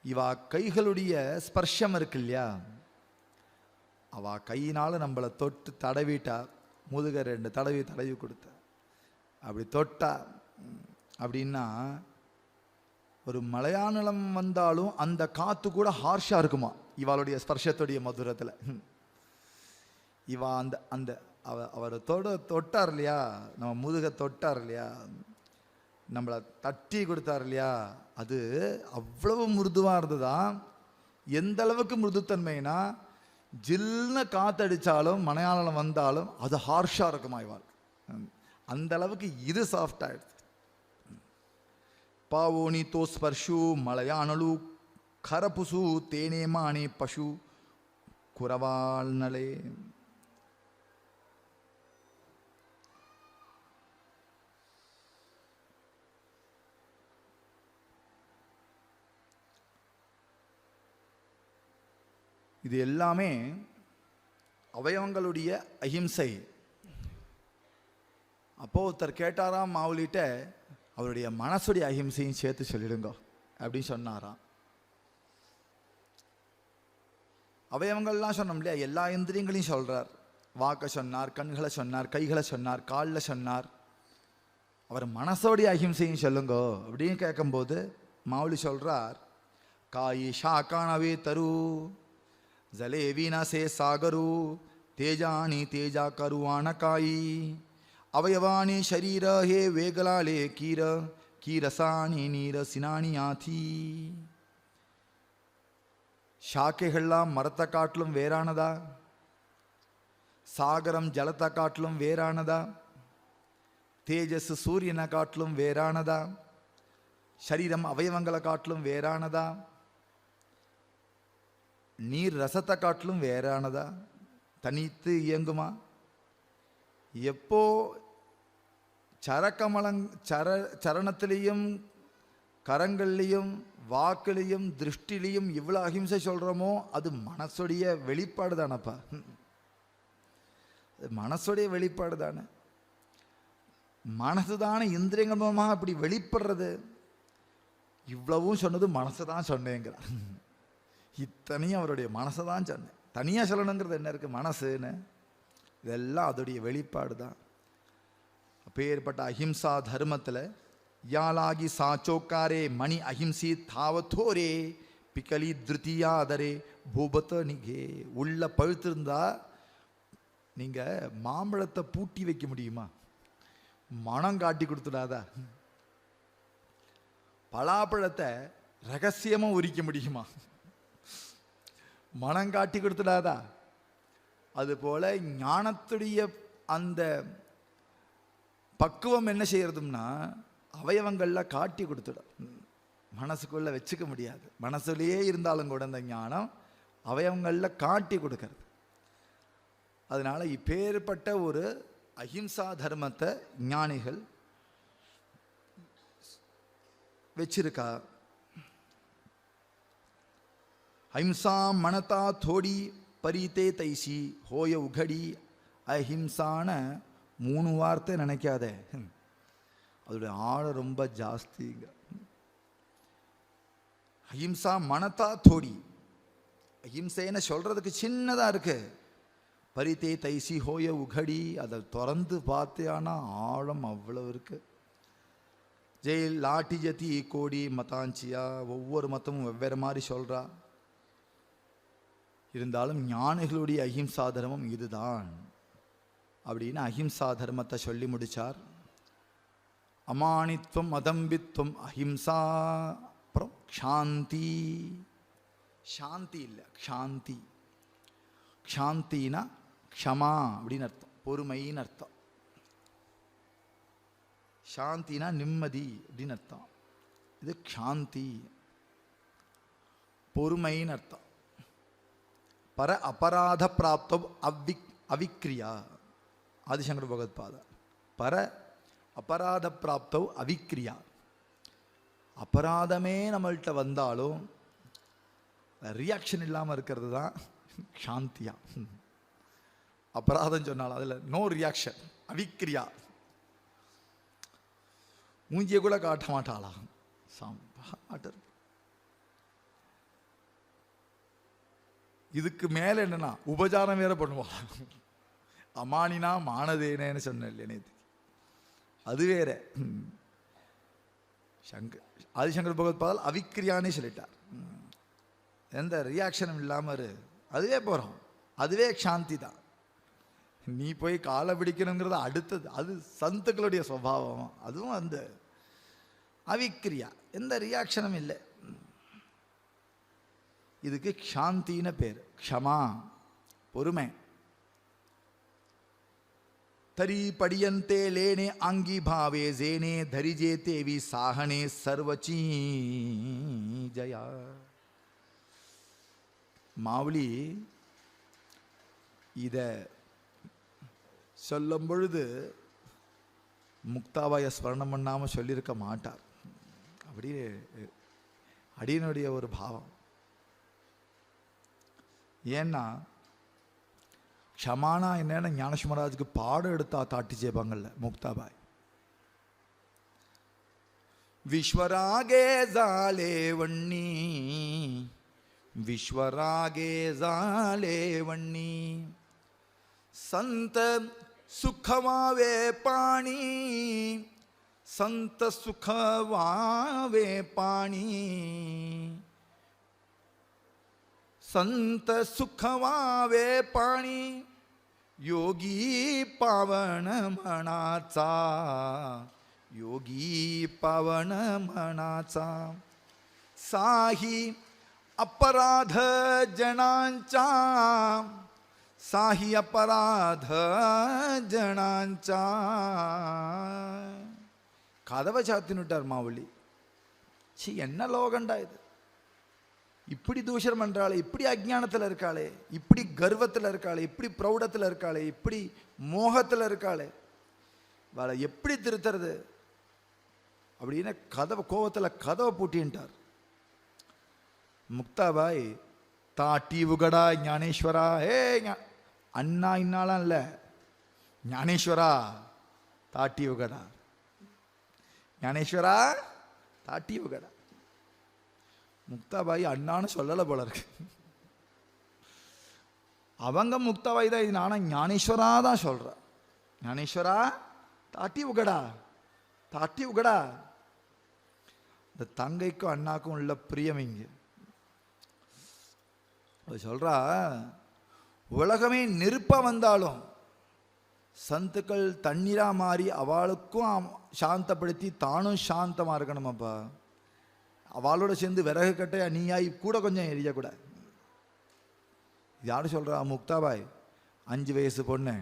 இவா கைகளுடைய ஸ்பர்ஷம் இருக்கு இல்லையா, அவ கையினால் நம்மளை தொட்டு தடவிட்டா, முதுக 2 தடவி கொடுத்த அப்படி தொட்டா அப்படின்னா ஒரு மலையாளம் வந்தாலும் அந்த காத்து கூட ஹார்ஷா இருக்குமா இவாளுடைய ஸ்பர்ஷத்துடைய மதுரத்தில். இவா அந்த அந்த அவர் தொட்டார் இல்லையா, நம்ம முதுக தொட்டார் இல்லையா, நம்மளை தட்டி கொடுத்தார் இல்லையா, அது அவ்வளவு மிருதுவாக இருந்ததுதான். எந்த அளவுக்கு மிருதுத்தன்மைனா ஜில்னு காத்தடிச்சாலும் மலையாளம் வந்தாலும் அது ஹார்ஷா இருக்குமா இவாள். அந்த அளவுக்கு இது சாஃப்ட் ஆயிடுச்சு. பாவோனி தோ ஸ்பர்ஷு மலையானலு கரபுசு தேனேமானே பசு குரவாள்னலே. இது எல்லாமே அவயவங்களுடைய அஹிம்சை. அப்போ ஒருத்தர் கேட்டாராம் மாவுலிட்ட, அவருடைய மனசுடைய அஹிம்சையும் சேர்த்து சொல்லிடுங்க அப்படின்னு சொன்னாராம். அவயவங்கள்லாம் சொன்னோம் இல்லையா, எல்லா இந்திரியங்களையும் சொல்றார். வாக்கை சொன்னார், கண்களை சொன்னார், கைகளை சொன்னார், காலில் சொன்னார். அவர் மனசோடைய அஹிம்சையும் சொல்லுங்க அப்படின்னு கேட்கும்போது மாவுலி சொல்றார், காயி ஷாக்கானவே தரு ஜலே வீணாசே சாகரு தேஜானி தேஜா கருவான காயி அவயவானி ஷரீர ஹே வேகலாலே கீர கீரசானி நீர சினானி ஆதி. ஷாக்கைகள்லாம் மரத்தை காட்டிலும் வேறானதா, சாகரம் ஜலத்தை காட்டிலும் வேறானதா, தேஜஸ் சூரியனை காட்டிலும் வேறானதா, சரீரம் அவயவங்களை காட்டிலும் வேறானதா, நீர் ரசத்தை காட்டிலும் வேறானதா, தனித்து இயங்குமா? எப்போ சரணத்திலையும் கரங்கள்லையும் வாக்குலையும் திருஷ்டிலையும் இவ்வளோ அஹிம்சை சொல்கிறோமோ அது மனசுடைய வெளிப்பாடு தானப்பா. மனசுடைய வெளிப்பாடு தானே. மனசு தானே இந்திரியங்கள் மூலமாக அப்படி வெளிப்படுறது. இவ்வளவும் சொன்னது மனசை தான் சொன்னேங்கிறார். இத்தனையும் அவருடைய மனசை தான் சொன்னேன். தனியாக சொல்லணுங்கிறது என்ன இருக்குது மனசுன்னு? இதெல்லாம் அதோடைய வெளிப்பாடு தான். அப்பேற்பட்ட அஹிம்சா தர்மத்தில் யாலாகி சாச்சோக்காரே மணி அஹிம்சி தாவத்தோரே பிக்கலி திருத்தியாதரே பூபத்த நிகே. உள்ள பழுத்திருந்தா நீங்கள் மாம்பழத்தை பூட்டி வைக்க முடியுமா? மனம் காட்டி கொடுத்துடாதா? பலாப்பழத்தை ரகசியமாக உரிக்க முடியுமா? மனம் காட்டி கொடுத்துடாதா? அதுபோல ஞானத்துடைய அந்த பக்குவம் என்ன செய்யறதுன்னா அவயவங்களில் காட்டி கொடுத்துடும். மனசுக்குள்ள வச்சுக்க முடியாது. மனசுலேயே இருந்தாலும் கூட அந்த ஞானம் அவயவங்களில் காட்டி கொடுக்கறது. அதனால இப்பேற்பட்ட ஒரு அஹிம்சா தர்மத்தை ஞானிகள் வச்சிருக்கா. அஹிம்சா மனதா தோடி பரீத்தே தைசி ஹோய உகடி. அஹிம்சான 3 வார்த்தை நினைக்காத, அதோடைய ஆழம் ரொம்ப ஜாஸ்திங்க. அஹிம்சா மனத்தா தோடி. அஹிம்சைன்னு சொல்றதுக்கு சின்னதா இருக்கு. பரிதே தைசி ஹோய உகடி, அதை திறந்து பார்த்தியானா ஆழம் அவ்வளவு இருக்கு. ஜெயில் லாட்டி ஜதி கோடி மதாஞ்சியா, ஒவ்வொரு மதமும் வெவ்வேறு மாதிரி சொல்றா. இருந்தாலும் ஞானிகளுடைய அஹிம்சா தர்மம் இதுதான் அப்படின்னு அஹிம்சா தர்மத்தை சொல்லி முடிச்சார். அமானித்வம் அதம்பித்வம் அஹிம்சா, அப்புறம் க்ஷாந்தி. சாந்தி இல்லை, க்ஷாந்தி. க்ஷாந்தினா க்ஷமா அப்படின்னு அர்த்தம், பொறுமைன்னு அர்த்தம். சாந்தினா நிம்மதி அப்படின்னு அர்த்தம். இது க்ஷாந்தி, பொறுமைன்னு அர்த்தம். பர அபராத பிராப்தம் அவிக்ரியா, ஆதிசங்கர பகவத்பாதா. பர அபராத பிராப்தவ் அவிக்ரியா. அபராதமே நம்மள்கிட்ட வந்தாலும் ரியாக்ஷன் இல்லாமல் இருக்கிறது தான் சாந்தியா. அபராதம் சொன்னாலும் அதில் நோ ரியாக்ஷன், அவிக்ரியா. மூஞ்சியை கூட காட்ட மாட்டாளா, சாம்பாட்டர். இதுக்கு மேலே என்னன்னா உபச்சாரம் வேற பண்ணுவாள். அமானினா மானதேனேன்னு சொன்னேன் இல்லையா நேற்று, அது வேற. ஆதிசங்கர் பகவத்பாதால் அவிக்ரியானே சொல்லிட்டார். எந்த ரியாக்ஷனும் இல்லாமல் அதுவே போகிறோம், அதுவே சாந்தி தான். நீ போய் காலை பிடிக்கணுங்கிறது அடுத்தது, அது சந்துக்களுடைய சுபாவம். அதுவும் அந்த அவிக்ரியா, எந்த ரியாக்ஷனும் இல்லை. இதுக்கு சாந்தின்னு பேர். க்ஷமா, பொறுமை. தரி படியந்தே லேனே ஆங்கி பாவே ஜேனே தரிஜே தேவி சாகனே சர்வச்சீ ஜயா. மாவுளி இத சொல்லும் பொழுது முக்தாபாய ஸ்மரணம் பண்ணாமல் சொல்லியிருக்க மாட்டார். அப்படியே அடியனுடைய ஒரு பாவம். ஏன்னா க்ஷமானா என்னன்னு ஞானசுமராஜுக்கு பாடம் எடுத்தா தாட்டி ஜெயபாங்கல்ல முக்தாபாய். விஸ்வராகே ஜாலே வண்ணி, விஸ்வராகே ஜாலே வண்ணி, संत सुखवावे पाणी, संत सुखवावे पाणी, संत सुखवावे पाणी, योगी पावन मनाचा, योगी पावन मनाचा. साही अपराध जनांचा, साही अपराध जनांचा. கதவை சாத்தினுட்டார் மாவள்ளி. சி, என்ன லோகண்டா இது, இப்படி தூஷணம் பண்றாளே, இப்படி அஜ்ஞானத்தில் இருக்காளே, இப்படி கர்வத்தில் இருக்காளே, இப்படி பிரௌடத்தில் இருக்காளே, இப்படி மோகத்தில் இருக்காளே, அவளை எப்படி திருத்துறது அப்படின்னு கதவை கோவத்தில் கதவை பூட்டின்ட்டார். முக்தாபாய் தாட்டி உகடா ஞானேஸ்வரா, அண்ணா இன்னாலாம் இல்லை, ஞானேஸ்வரா தாட்டி உகடா, ஞானேஸ்வரா தாட்டி உகடா. முக்தாபாய் அண்ணான்னு சொல்லலை போல இருக்கு. அவங்க முக்தாபாய் தான் இது, நானும் ஞானேஸ்வரா தான் சொல்ற. ஞானேஸ்வரா தாட்டி உகடா, தாட்டி உகடா. இந்த தங்கைக்கும் அண்ணாக்கும் உள்ள பிரியம் இங்க சொல்றா. உலகமே நெருப்பா வந்தாலும் சந்துக்கள் தண்ணீரா மாறி அவளுக்கும் சாந்தப்படுத்தி தானும் சாந்தமா இருக்கணுமாப்பா. அவளோட சேர்ந்து விறகு கட்டையா நீயாய் கூட கொஞ்சம் எரியக்கூட. யாரு சொல்றா? முக்தாபாய், 5 வயசு பொண்ணு.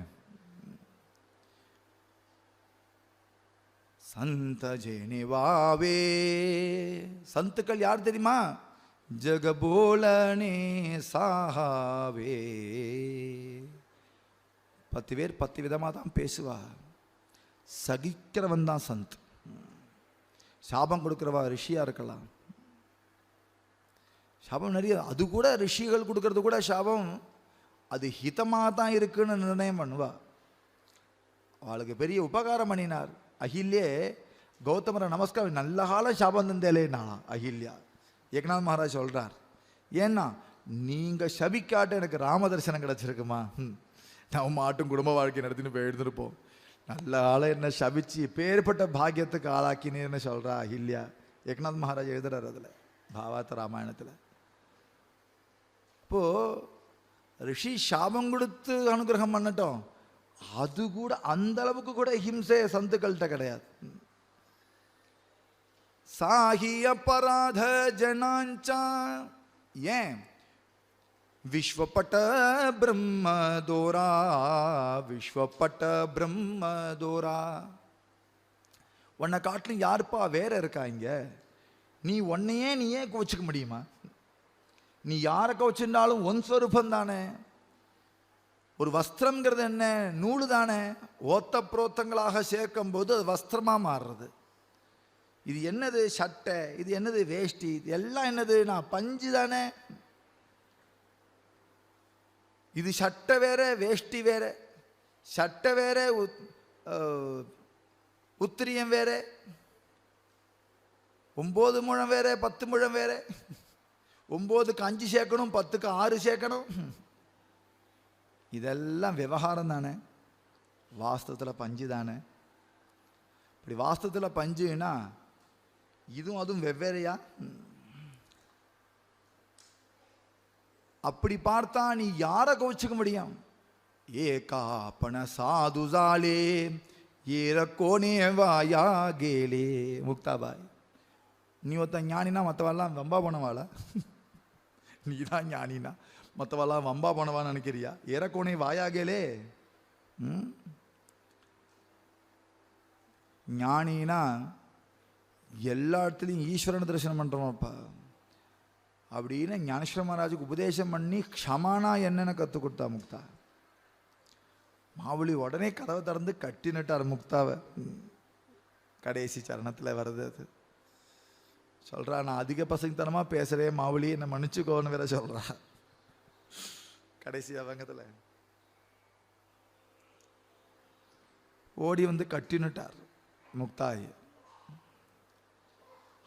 சந்த ஜெனிவாவே, சந்துக்கள் யார் தெரியுமா? ஜகபோலனே சாஹாவே. 10 பேர் 10 விதமாக தான் பேசுவா. சகிக்கிறவன் தான் சந்த். சாபம் கொடுக்கிறவா ரிஷியா இருக்கலாம். சாபம் நிறைய, அது கூட ரிஷிகள் கொடுக்கறது கூட சாபம் அது ஹிதமாக தான் இருக்குன்னு நிர்ணயம் பண்ணுவா. அவளுக்கு பெரிய உபகாரம் பண்ணினார். அகில்யே கௌதமரை நமஸ்காரம் நல்ல காலம் சாபம் தந்தேலேனா அகில்யா ஏக்நாத் மகாராஜ் சொல்றார், ஏன்னா நீங்க சபிக்காட்ட எனக்கு ராம தரிசனம் கிடைச்சிருக்குமா, நம்ம மாட்டும் குடும்ப வாழ்க்கை நடத்தின்னு போய் எழுந்திருப்போம். நல்ல ஆளை என்ன சபிச்சு பேர்பட்ட பாக்கியத்துக்கு ஆளாக்கினேன்னு சொல்றா இல்லையா. ஏக்நாத் மகாராஜ் எழுதுறாரு அதில் பாவாத்த ராமாயணத்தில். இப்போ ரிஷி சாபம் கொடுத்து அனுகிரகம் பண்ணட்டும், அது கூட அந்த அளவுக்கு கூட ஹிம்சை சந்துக்கள்கிட்ட கிடையாது. சாஹி அபராத ஜனாஞ்சா ஏன் விஸ்வப்பட்ட பிரம்மதோரா, விஸ்வப்பட்ட பிரம்மதோரா. உன்னை காட்டிலும் யாருப்பா வேற இருக்கா இங்க? நீ உன்னையே நீயே கோச்சிக்க முடியுமா? நீ யாரை கோச்சிருந்தாலும் ஒன் ஸ்வரூபம் தானே. ஒரு வஸ்திரம்ங்கிறது என்ன? நூலு தானே. ஓத்த புரோத்தங்களாக சேர்க்கும் போது அது வஸ்திரமா மாறுறது. இது என்னது சட்டை, இது என்னது வேஷ்டி, இது எல்லாம் என்னது? நான் பஞ்சு தானே. இது சட்டை வேற வேஷ்டி வேற, சட்டை வேற உத்திரியம் வேற, 9 முழம் வேற 10 முழம் வேற, 9க்கு 5 சேர்க்கணும் 10க்கு 6 சேர்க்கணும். இதெல்லாம் விவகாரம் தானே, வாஸ்தவத்தில் பஞ்சு தானே. இப்படி வாஸ்தவத்தில் பஞ்சுன்னா இதுவும் அதுவும் வெவ்வேறையா? அப்படி பார்த்தா நீ யாரை கோச்சிக்க முடியும்? ஏகாப்பன சாதுசாலே ஏரக்கோனே வாயா கேலே. முக்தாபாய், நீ ஒருத்த ஞானினா மற்றவாள்லாம் வம்பா போனவாளா? நீ தான் ஞானினா மற்றவாள்லாம் வம்பா போனவான்னு நினைக்கிறியா? ஏரக்கோனே வாயா கேலே. ஞானினா எல்லா இடத்துலையும் ஈஸ்வரனை தரிசனம் பண்ணுறோம்ப்பா அப்படின்னு ஞானேஸ்வர மகாராஜுக்கு உபதேசம் பண்ணி க்ஷமானா என்னென்ன கற்றுக் கொடுத்தா முக்தா. மாவுளி உடனே கதவை திறந்து கட்டினுட்டார் முக்தாவை. கடைசி சரணத்தில் வருது அது. சொல்கிறா, நான் அதிக பசங்கத்தனமாக பேசுகிறேன் மாவுளி, என்னை மன்னிச்சுக்கோன்னு வேற சொல்கிறா கடைசி அவங்கத்தில். ஓடி வந்து கட்டினுட்டார் முக்தாய்.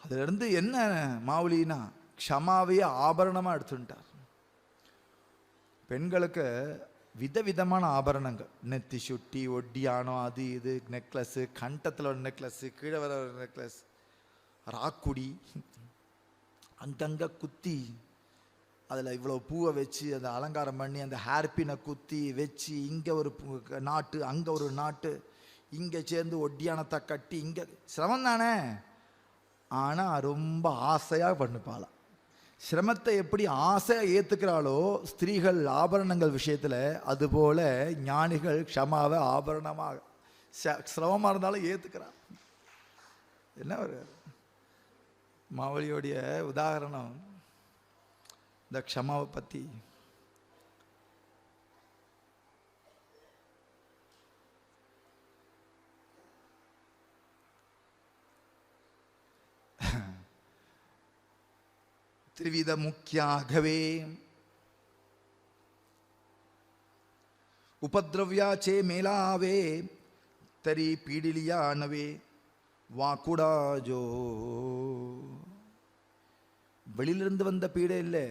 அதிலிருந்து என்ன மாவுளினா க்ஷமாவையே ஆபரணமாக எடுத்துட்டார். பெண்களுக்கு விதவிதமான ஆபரணங்கள், நெத்தி சுட்டி, ஒட்டியானம், அது இது, நெக்லஸ்ஸு, கண்டத்தில் ஒரு நெக்லஸ்ஸு, கீழே வர ஒரு நெக்லஸ், ராக்குடி, அங்கங்கே குத்தி அதில் இவ்வளோ பூவை வச்சு அதை அலங்காரம் பண்ணி அந்த ஹேர்பினை குத்தி வச்சு இங்கே ஒரு நாட்டு அங்கே ஒரு நாட்டு, இங்கே சேர்ந்து ஒட்டியானத்தை கட்டி, இங்கே சிரமம் தானே. ஆனால் ரொம்ப ஆசையாக பண்ணுப்பாளாம். சிரமத்தை எப்படி ஆசையாக ஏற்றுக்கிறாளோ ஸ்திரீகள் ஆபரணங்கள் விஷயத்தில், அதுபோல் ஞானிகள் க்ஷமாவை ஆபரணமாக சிரமமாக இருந்தாலும் ஏற்றுக்கிறான். என்ன ஒரு மாவழியோடைய உதாரணம் இந்த க்ஷமாவை பற்றி. त्रिविध मुख्याघवे उपद्रव्याचे मेलावे तरी पीडिलिया नवे वाकुड़ा जो. வெளியிலிருந்து வந்த பீடை இல்லை,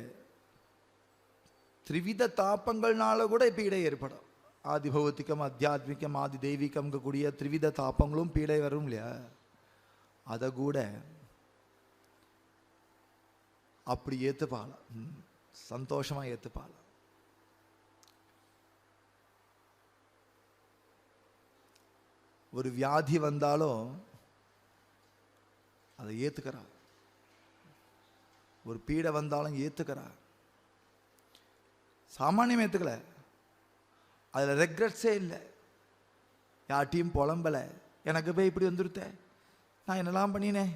திரிவித தாப்பங்கள்னால கூட பீடை ஏற்படும். ஆதி பௌத்திகம், அத்தியாத்மிகம், ஆதி தெய்வீகம் கூடிய திரிவித தாப்பங்களும் பீடை வரும் இல்லையா. அதை கூட அப்படி ஏற்றுப்பாள, சந்தோஷமா ஏற்றுப்பாள. ஒரு வியாதி வந்தாலும் அதை ஏற்றுக்கிறா, ஒரு பீடை வந்தாலும் ஏற்றுக்கிறா. சாமானியம் ஏற்றுக்கல, அதில் ரெக்ரெட்ஸே இல்லை, யார்ட்டையும் புலம்பலை. எனக்கு போய் இப்படி வந்துருத்த, நான் என்னெல்லாம் பண்ணினேன்,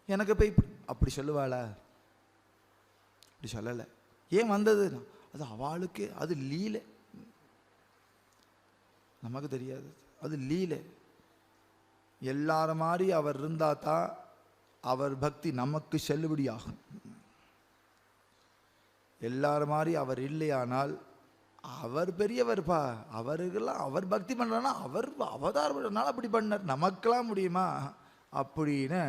எனக்கு போய் அப்படி சொல்லுவாளா? அப்படி சொல்லலை. ஏன் வந்தது? அது அவளுக்கு, அது லீலை, நமக்கு தெரியாது, அது லீலை. எல்லார மாதிரி அவர் இருந்தா தான் அவர் பக்தி நமக்கு செல்லுபடியாகும். எல்லார மாதிரி அவர் இல்லையானால், அவர் பெரியவர்ப்பா, அவருக்கெல்லாம் அவர் பக்தி பண்ணுறான்னா அவர் அவதாரம் அப்படி பண்ணார், நமக்கெல்லாம் முடியுமா அப்படின்னு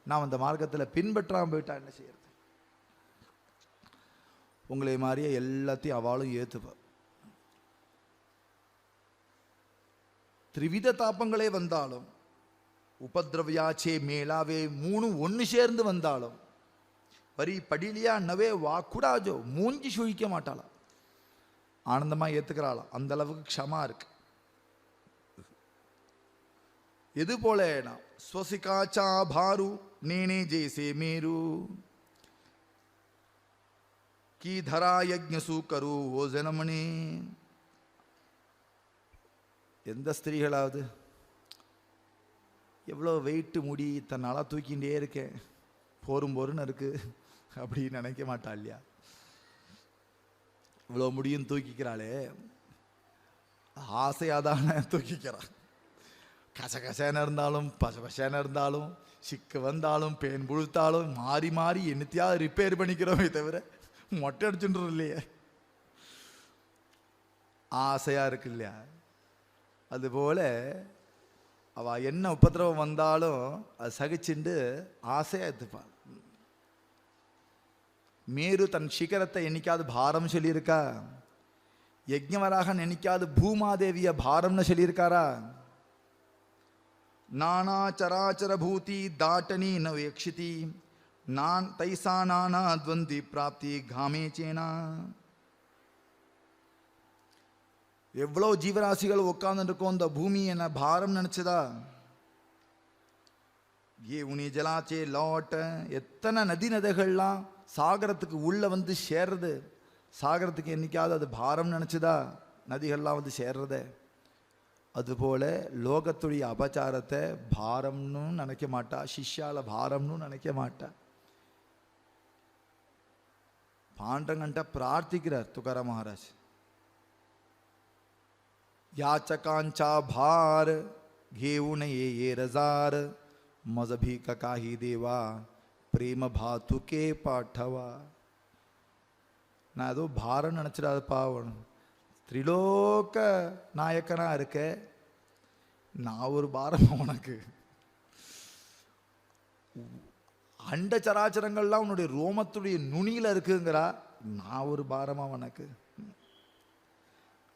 நாம் அந்த மார்க்கத்தில் பின்பற்றாமல் போயிட்டா என்ன செய்யறது? உங்களை மாதிரியே எல்லாத்தையும் அவளும் ஏற்றுப்பாள். திரிவித தாப்பங்களே வந்தாலும், உபதிரவியாச்சே மேலாவே மூணு ஒன்று சேர்ந்து வந்தாலும், வரி படிலியா நவே வாக்குடாஜோ மூஞ்சி சுழிக்க மாட்டாளாம், ஆனந்தமாக ஏற்றுக்கிறாளாம். அந்த அளவுக்கு க்ஷமா இருக்கு. எது போல ஸ்வசிகாச்சா பாரு நேனே ஜெய்சே மேரு கி தரா யஜ்ஞசு கரு ஓ ஜனமணி. எந்த ஸ்திரீகளாவது எவ்வளோ வெயிட்டு முடி தன்னால் தூக்கிகிட்டே இருக்கேன், போருன்னு இருக்கு அப்படின்னு நினைக்க மாட்டா இல்லையா? இவ்வளோ முடியும் தூக்கிக்கிறாளே, ஆசையாதான தூக்கிக்கிறான். கசகசன்னு இருந்தாலும் பசபசன்னு இருந்தாலும் சிக்கு வந்தாலும் பேன் புழுத்தாலும் மாறி மாறி என்னத்தையாவது ரிப்பேர் பண்ணிக்கிறோமே தவிர மொட்டை அடிச்சுட்டு இல்லையே. ஆசையா இருக்கு இல்லையா? அதுபோல அவ என்ன உபத்திரவம் வந்தாலும் அது சகிச்சுண்டு ஆசையா எடுத்துப்பாள். மேரு தன் சிகரத்தை என்னைக்காவது பாரம் சொல்லியிருக்கா? யஜ்ஞவராக என்னைக்காவது பூமாதேவிய பாரம்னு சொல்லியிருக்காரா? நானா சராச்சர பூதி தாட்டனி நவேக்ஷிதி நான் தைசா நானா துவந்தி பிராப்தி காமே சேனா. எவ்வளோ ஜீவராசிகள் உட்கார்ந்து இருக்கோம், இந்த பூமி என்ன பாரம் நினைச்சதா? ஏ உனி ஜலாச்சே லாட்ட, எத்தனை நதிகள்லாம் சாகரத்துக்கு உள்ள வந்து சேர்றது, சாகரத்துக்கு என்னைக்காவது அது பாரம் நினைச்சதா? நதிகள்லாம் வந்து சேர்றத. அதுபோல லோகத்துடைய அபச்சாரத்தை பாரம்னு நினைக்க மாட்டா, சிஷ்யால பாரம்னு நினைக்க மாட்டா. பாண்டங்கன்ட்ட பிரார்த்திக்கிறார் துக்கார மகாராஜ். யாச்சகாஞ்சா भार घेऊन ये रजार मजभी का काही देवा प्रेम भातुके पाठवा. நான் ஏதோ பாரம் நினச்சிடாத பாவம், திரிலோக நாயக்கனா இருக்க, நான் ஒரு பாரம் உனக்கு. அண்ட சராச்சரங்கள்லாம் உன்னுடைய ரோமத்துடைய நுனியில் இருக்குங்கிறா, நான் ஒரு பாரமா உனக்கு?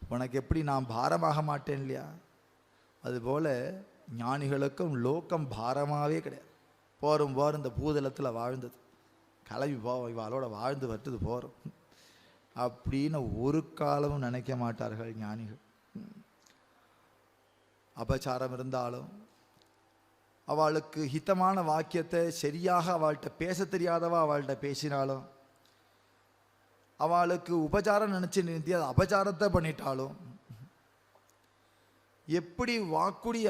உனக்கு எப்படி நான் பாரமாக மாட்டேன் இல்லையா? அதுபோல ஞானிகளுக்கும் லோக்கம் பாரமாகவே கிடையாது. போரும் இந்த பூதலத்தில் வாழ்ந்தது கலவி இவாளோட வாழ்ந்து வட்டுது போகிறோம் அப்படின்னு ஒரு காலமும் நினைக்க மாட்டார்கள் ஞானிகள். அபச்சாரம் இருந்தாலும், அவளுக்கு ஹிதமான வாக்கியத்தை சரியாக அவள்கிட்ட பேச தெரியாதவா அவள்கிட்ட பேசினாலும், அவளுக்கு உபச்சாரம் நினச்சி நிறுத்தி அது அபச்சாரத்தை பண்ணிட்டாலும், எப்படி வாக்குடிய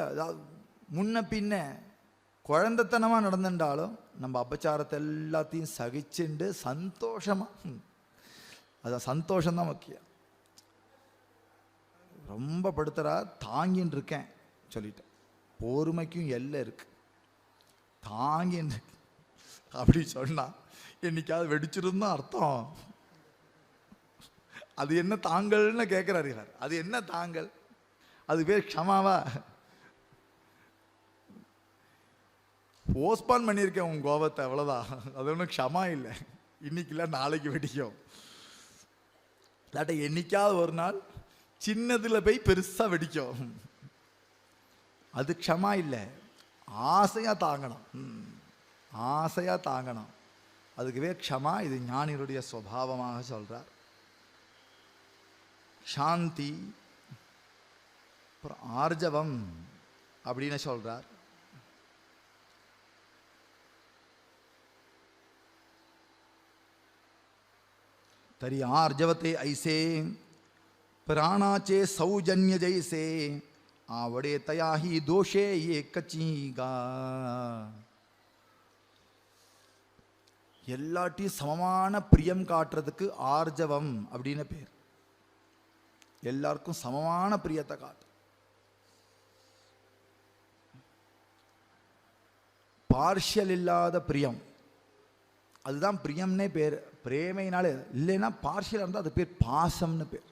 முன்ன பின்ன குழந்தைத்தனமாக நடந்துட்டாலும் நம்ம அபச்சாரத்தை எல்லாத்தையும் சகிச்சுண்டு சந்தோஷமாக, அதான் சந்தோஷம்தான் முக்கியம். ரொம்ப படுத்துறா, தாங்கின்னு இருக்கேன் சொல்லிட்டேன். பொறுமைக்கும் எல்லை இருக்கு. தாங்கின்னு அப்படி சொன்னா என்னைக்காவது வெடிச்சிருந்தா அர்த்தம். அது என்ன தாங்கள்னு கேட்கிறாரு. அது என்ன தாங்கள்? அது பேர் க்ஷமாவா? போஸ்ட்பான் பண்ணியிருக்கேன் உன் கோபத்தை, அவ்வளோதான். அது ஒன்றும் க்ஷமா இல்லை. இன்னைக்கு இல்லை, நாளைக்கு வெடிக்கும். இல்லாட்ட என்னைக்காவது ஒரு நாள் சின்னதில் போய் பெருசாக வெடிக்கும். அது க்ஷமா இல்லை, ஆசையாக தாங்கணும். ஆசையாக தாங்கணும், அதுக்குவே க்ஷமா. இது ஞானிகளுடைய சுபாவமாக சொல்கிறார். சாந்தி, அப்புறம் ஆர்ஜவம் அப்படின்னு சொல்கிறார். तरी आर्जवते ऐसे प्राणाचे सौजन्य जैसे आवड़े तया ही दोषे ये कचीगा. எல்லாட்டையும் சமமான பிரியம் காட்டுறதுக்கு ஆர்ஜவம் அப்படின்னு பேர். எல்லாருக்கும் சமமான பிரியத்தை காட்டு. பார்ஷியல் இல்லாத பிரியம், அதுதான் பிரியம்னே பேர். பிரேமையினால இல்லைன்னா பார்ஷியல் இருந்தால் அது பேர் பாசம்னு பேர்.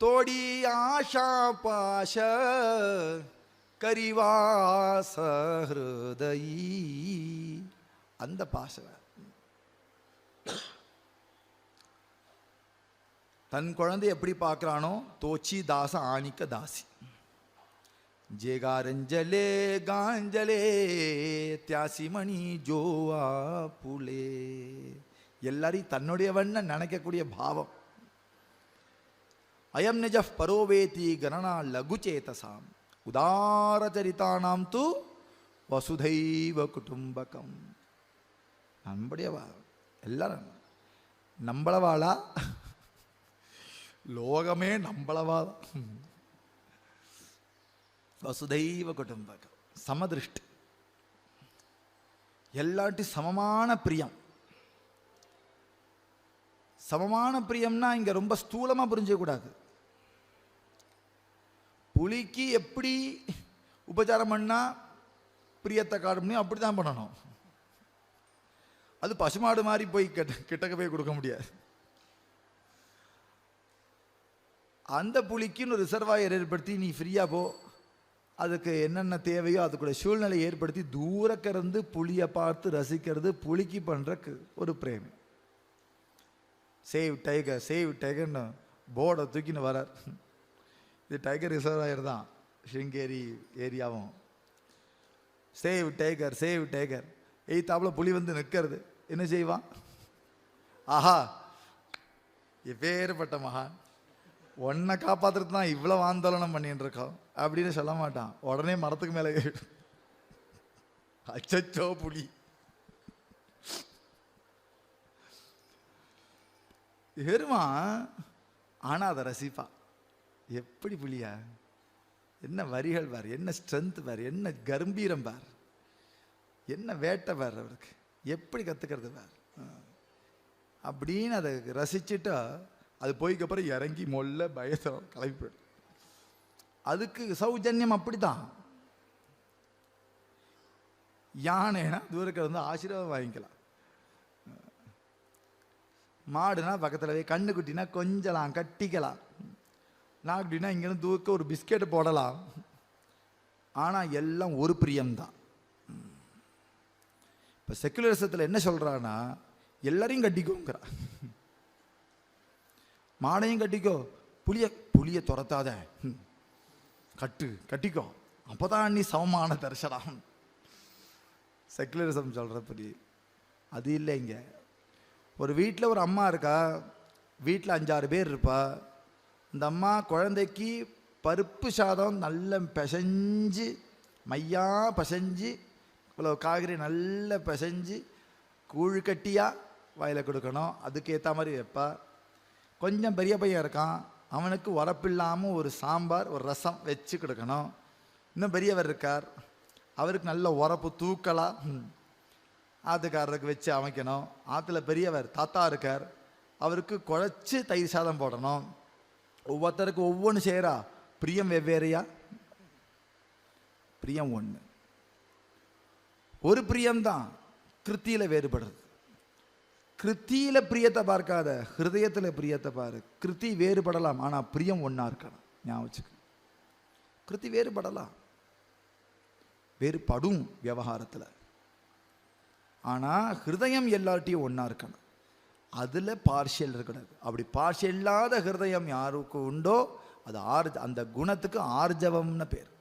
தோடி ஆஷா பாஷ கரிவாச ஹிருதயி, அந்த பாசம். தன் குழந்தை எப்படி பார்க்குறானோ தோச்சி தாச ஆணிக்க தாசி ஜேகாரஞ்சலே காஞ்சலே தியாசி மணி ஜோவா புலே. எல்லாரையும் தன்னுடையவன்னு நினைக்கக்கூடிய பாவம். அயம் நிஜ பரோவேதி கணனா லகுச்சேதசாம் உதாரச்சரிதானாம் து வசுதைவ குடும்பகம். நம்முடையவா எல்லாரும் நம்மளவாளா, லோகமே நம்மளவா. வசுதைவ குடும்பகம் சமதிருஷ்டி, எல்லாட்டி சமமான பிரியம். சமமான பிரியம்னா இங்க ரொம்ப ஸ்தூலமா புரிஞ்சக்கூடாது. புலிக்கு எப்படி உபச்சாரம் பண்ணா பிரியத்தை காட்டணும் அப்படிதான் பண்ணணும். அது பசுமாடு மாதிரி போய் கிட்டக்க போய் கொடுக்க முடியாது. அந்த புலிக்குன்னு ரிசர்வாயர் ஏற்படுத்தி நீ ஃப்ரீயா போ, அதுக்கு என்னென்ன தேவையோ அதுக்குள்ள சூழ்நிலை ஏற்படுத்தி தூரக்கிருந்து புலியை பார்த்து ரசிக்கிறது புலிக்கு பண்ற ஒரு பிரேமி. சேவ் டைகர்னு போர்டை தூக்கின்னு வரார். இது டைகர் ரிசர்வாயர் தான், ஸ்ருங்கேரி ஏரியாவும். சேவ் டைகர் எய்தாப்புல புலி வந்து நிற்கிறது. என்ன செய்வான்? ஆஹா எப்பேற்பட்ட மகான், உன்னை காப்பாத்துறது தான் இவ்வளவு ஆந்தோலனம் பண்ணிட்டு இருக்கோம் அப்படின்னு சொல்ல மாட்டான். உடனே மரத்துக்கு மேலே அச்சச்சோ புலி. ஏறுமா, ஆனா அதை ரசிப்பா. எப்படி புலியா, என்ன வரிகள் பார், என்ன ஸ்ட்ரென்த் பார், என்ன கம்பீரம் பார், என்ன வேட்டை பார், அவருக்கு எப்படி கத்துக்கிறது பார் அப்படின்னு அதை ரசிச்சுட்டா அது போய்க்கப்புறம் இறங்கி மொல்ல பயத்தை கிளம்பி போயிடும். அதுக்கு சௌஜன்யம் அப்படித்தான். யானைனா தூரக்க வந்து ஆசீர்வாதம் வாங்கிக்கலாம். மாடுனா பக்கத்தில் போய், கண்ணுக்குட்டினா கொஞ்சலாம் கட்டிக்கலாம், நாக்குட்டினா இங்கேருந்து தூக்க ஒரு பிஸ்கெட்டு போடலாம். ஆனால் எல்லாம் ஒரு பிரியம்தான். இப்போ செக்குலரிசத்தில் என்ன சொல்கிறான்னா எல்லாரையும் கட்டிக்கோங்கிறா. மாடையும் கட்டிக்கோ, புளியை துரத்தாத, கட்டிக்கோ, அப்போதான் நீ சமமான தரிசனம். செக்குலரிசம் சொல்கிறபடி அது இல்லை. இங்கே ஒரு வீட்டில் ஒரு அம்மா இருக்கா, வீட்டில் 5-6 பேர் இருப்பா. இந்த அம்மா குழந்தைக்கு பருப்பு சாதம் நல்ல பிசைஞ்சு மையா பிசைஞ்சு இவ்வளோ காய்கறி நல்ல பிசைஞ்சு கூழ் கட்டியாக வாயில் கொடுக்கணும். அதுக்கு ஏற்ற மாதிரி வைப்பா. கொஞ்சம் பெரிய பையன் இருக்கான், அவனுக்கு உரப்பில்லாமல் ஒரு சாம்பார் ஒரு ரசம் வச்சு கொடுக்கணும். இன்னும் பெரியவர் இருக்கார், அவருக்கு நல்ல உரப்பு தூக்கலாக ஆத்துக்காரருக்கு வச்சு அமைக்கணும். ஆற்றுல பெரியவர் தாத்தா இருக்கார், அவருக்கு குழச்சி தயிர் சாதம் போடணும். ஒவ்வொருத்தருக்கு ஒவ்வொன்று செய்கிறா. பிரியம் வெவ்வேறையா? பிரியம் ஒன்று. ஒரு பிரியம்தான் கிருத்தியில் வேறுபடுறது. கிருத்தியில் பிரியத்தை பார்க்காத, ஹிருதயத்தில் பிரியத்தை பாரு. கிருத்தி வேறுபடலாம், ஆனால் பிரியம் ஒன்றா இருக்கணும். ஞாபகம் வச்சுக்க. கிருத்தி வேறுபடலாம், வேறுபடும் விவகாரத்தில். ஆனால் ஹிருதயம் எல்லார்ட்டையும் ஒன்றா இருக்கணும். அதில் பார்ஷியல் இருக்கக்கூடாது. அப்படி பார்ஷியல் இல்லாத ஹிருதயம் யாருக்கு உண்டோ அது அந்த குணத்துக்கு ஆர்ஜவம்னு பேர்.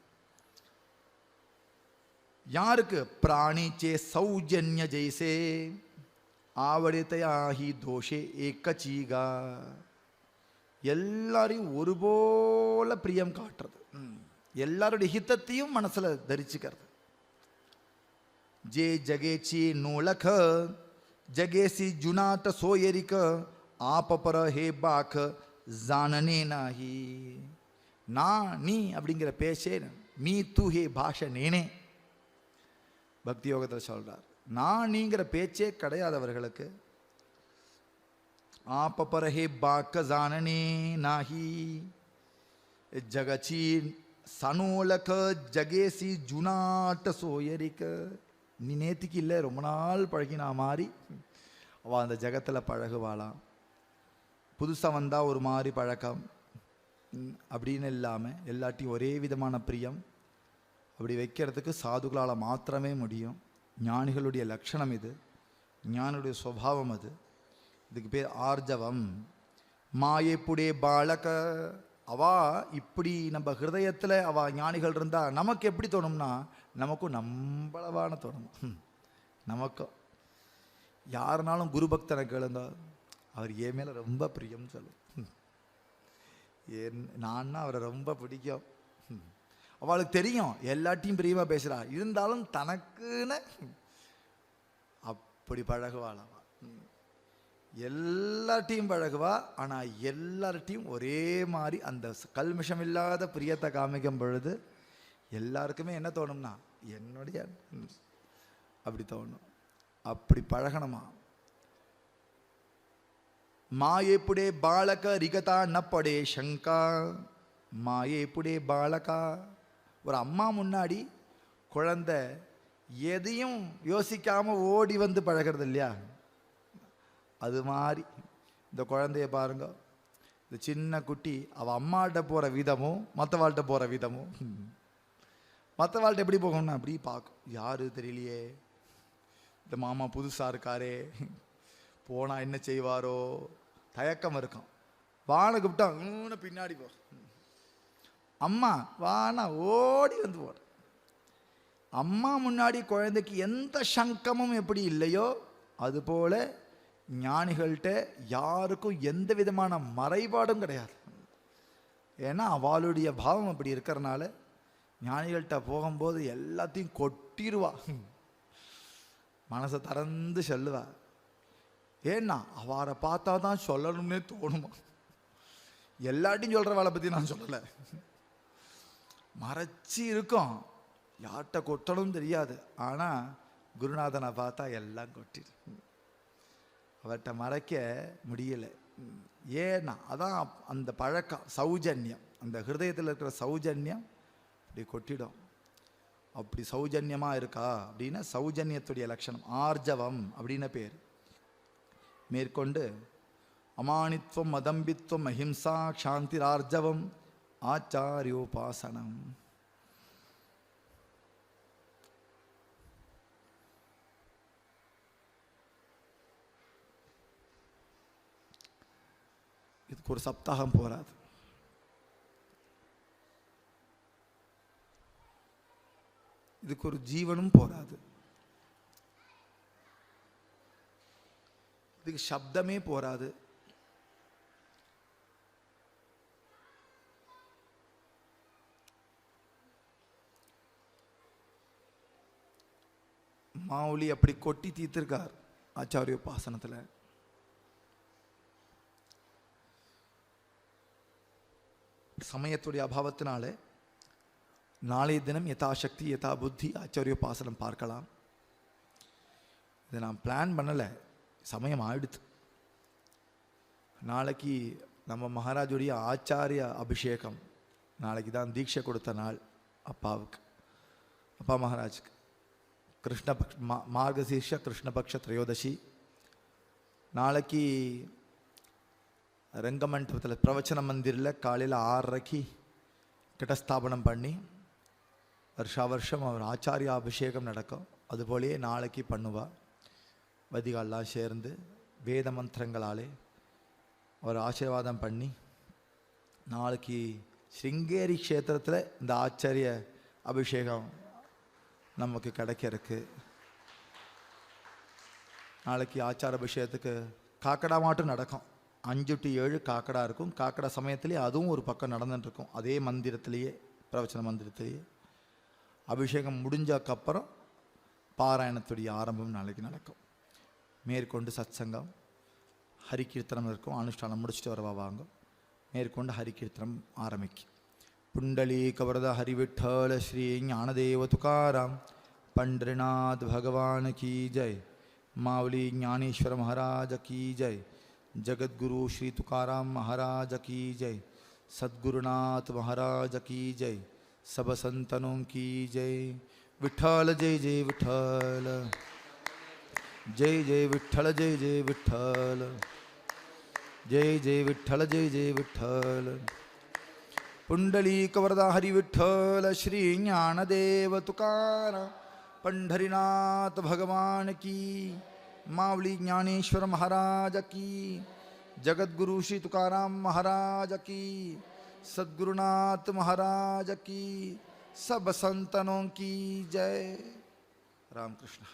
யாருக்கு? பிராணிச்சே சௌஜன்ய ஜெய்சே ஆவடித்தையாகி தோஷே ஏக்கச்சீகா. எல்லாரையும் ஒருபோல பிரியம் காட்டுறது, எல்லாருடைய ஹிதத்தையும் மனசுல தரிச்சுக்கிறது. जे जगेची नोलख जगेसी जुनाट सोयरिक आप पर हे बाख जानने नाही. நான் நீ அப்படிங்கிற பேச்சே மீ தூ ஹே பாஷ நேனே பக்தி யோகத்தில் சொல்றார். நான் நீங்கிற பேச்சே கிடையாதவர்களுக்கு आप पर हे बाख जानने नाही जगची सनोलख जगेसी जुनाट सोयरिक. நீ நேத்திக்கு இல்லை, ரொம்ப நாள் பழகினா மாதிரி அவள் அந்த ஜகத்தில் பழகுவாளாம். புதுசாக வந்தால் ஒரு மாதிரி பழக்கம் அப்படின்னு இல்லாமல் எல்லாத்தையும் ஒரே விதமான பிரியம். அப்படி வைக்கிறதுக்கு சாதுகளால் மாத்திரமே முடியும். ஞானிகளுடைய லட்சணம் இது, ஞானியுடைய சுபாவம் அது. இதுக்கு பேர் ஆர்ஜவம். மாயைப்புடே பாலக. அவா இப்படி நம்ம ஹிருதயத்தில் அவா ஞானிகள் இருந்தால் நமக்கு எப்படி தோணும்னா, நமக்கும் நம்பளவான தோணும். நமக்கும் யாருனாலும் குரு பக்தனை கேளுங்க, அவர் என் மேலே ரொம்ப பிரியம் சொல்லும். நான்னா அவரை ரொம்ப பிடிக்கும். அவளுக்கு தெரியும் எல்லாத்தையும் பிரியமாக பேசுகிறா, இருந்தாலும் தனக்குன்னு அப்படி பழகுவாள். எல்லார்ட்டையும் பழகுவா, ஆனால் எல்லார்ட்டையும் ஒரே மாதிரி அந்த கல்மிஷம் இல்லாத பிரியத்தை காமிக்கும் பொழுது எல்லாருக்குமே என்ன தோணும்னா, என்னுடைய அப்படி தோணும். அப்படி பழகணுமா. மாயேப்புடே பாலக ரிகதா நப்படே சங்கா. மாயேப்புடே பாலகா. ஒரு அம்மா முன்னாடி குழந்தை எதையும் யோசிக்காம ஓடி வந்து பழகிறது இல்லையா, அது மாதிரி இந்த குழந்தைய பாருங்க. இந்த சின்ன குட்டி அவள் அம்மாட்ட போகிற விதமும் மற்றவாள்கிட்ட போகிற விதமும், மற்றவாள்கிட்ட எப்படி போகணும்னா அப்படி பார்க்கும், யாரு தெரியலையே, இந்த மாமா புதுசாக இருக்காரே, போனால் என்ன செய்வாரோ, தயக்கம் இருக்கும். வானை கூப்பிட்டா பின்னாடி போ, அம்மா வானா ஓடி வந்து போற. அம்மா முன்னாடி குழந்தைக்கு எந்த சங்கமும் எப்படி இல்லையோ அதுபோல ஞானிகள்கிட்ட யாருக்கும் எந்த விதமான மறைபாடும் கிடையாது. ஏன்னா அவளுடைய பாவம் அப்படி இருக்கிறனால ஞானிகள்கிட்ட போகும்போது எல்லாத்தையும் கொட்டிடுவா, மனசை திறந்து சொல்லுவா. ஏன்னா அவரை பார்த்தா தான் சொல்லணும்னே தோணுமா. எல்லாத்தையும் சொல்கிறவாளை பற்றி நான் சொல்லலை, மறைச்சி இருக்கும், யார்கிட்ட கொட்டணும் தெரியாது. ஆனால் குருநாதனை பார்த்தா எல்லாம் கொட்டிடு, அவர்கிட்ட மறைக்க முடியலை. ஏன்னா அதான் அந்த பழக்கம், சௌஜன்யம், அந்த ஹிருதயத்தில் இருக்கிற சௌஜன்யம் அப்படி கொட்டிடும். அப்படி சௌஜன்யமாக இருக்கா அப்படின்னா சௌஜன்யத்துடைய லட்சணம் ஆர்ஜவம் அப்படின்னு பேர். மேற்கொண்டு அமானித்வம் மதம்பித்வம் அஹிம்சா சாந்திரார்ஜவம் ஆச்சாரியோபாசனம். இதுக்கு ஒரு சப்தாகம் போராது, இதுக்கு ஒரு ஜீவனும் போராது, இதுக்கு சப்தமே போராது. மாவுளி அப்படி கொட்டி தீர்த்திருக்கார் ஆச்சாரியோபாசனத்தில். சமயத்துடைய அபாவத்தினால நாளைய தினம் யதாசக்தி யதா புத்தி ஆச்சாரியோபாசனம் பார்க்கலாம். இதை நான் பிளான் பண்ணலை, சமயம் ஆயிடுத்து. நாளைக்கு நம்ம மகாராஜுடைய ஆச்சாரிய அபிஷேகம், நாளைக்கு தான் தீட்சை கொடுத்த நாள் அப்பாவுக்கு, அப்பா மகாராஜுக்கு. கிருஷ்ணபக்ஷ மார்கசீர்ஷ கிருஷ்ணபக்ஷ திரையோதசி. நாளைக்கு ரங்கமண்டபத்தில் பிரவச்சன மந்திரில் காலையில் 6:30 கிடஸ்தாபனம் பண்ணி வருஷா வருஷம் அவர் ஆச்சாரிய அபிஷேகம் நடக்கும். அதுபோலேயே நாளைக்கு பண்ணுவா. வதிகாலெலாம் சேர்ந்து வேத மந்திரங்களாலே அவர் ஆசீர்வாதம் பண்ணி நாளைக்கு ஸ்ருங்கேரி க்ஷேத்திரத்தில் இந்த ஆச்சாரிய அபிஷேகம் நமக்கு கிடைக்க இருக்கு. நாளைக்கு ஆச்சார அபிஷேகத்துக்கு காக்கடா மாட்டும் நடக்கும். 5 to 7 காக்கடா இருக்கும். காக்கடா சமயத்திலேயே அதுவும் ஒரு பக்கம் நடந்துட்டுருக்கும். அதே மந்திரத்திலேயே, பிரவச்சன மந்திரத்திலேயே. அபிஷேகம் முடிஞ்சக்கப்புறம் பாராயணத்துடைய ஆரம்பம் நாளைக்கு நடக்கும். மேற்கொண்டு சத்சங்கம், ஹரிகீர்த்தனம் இருக்கும். அனுஷ்டானம் முடிச்சுட்டு வரவா வாங்க. மேற்கொண்டு ஹரிகீர்த்தனம் ஆரம்பிக்கும். पुंडलीकवरद हरिविठ्ठल श्री ज्ञानदेव तुकाराम पंडरीनाथ भगवान की जय। मावली ज्ञानेश्वर महाराज की जय। जगद्गुरु श्री तुकाराम महाराज की जय। सद्गुरुनाथ महाराज की जय। सब संतनों की जय। विठ्ठल जय जय विठ्ठल, जय जय विठ्ठल, जय जय विठ्ठल, जय जय विठ्ठल, जय जय विठ्ठल। पुंडलीकवरदा हरि विठ्ठल श्री ज्ञानदेव तुकाराम पंढरीनाथ भगवान की माऊली ज्ञानेश्वर महाराज की, जगद्गुरु श्री तुकाराम महाराज की, सद्गुरुनाथ महाराज की, सब संतनों की जय। रामकृष्ण।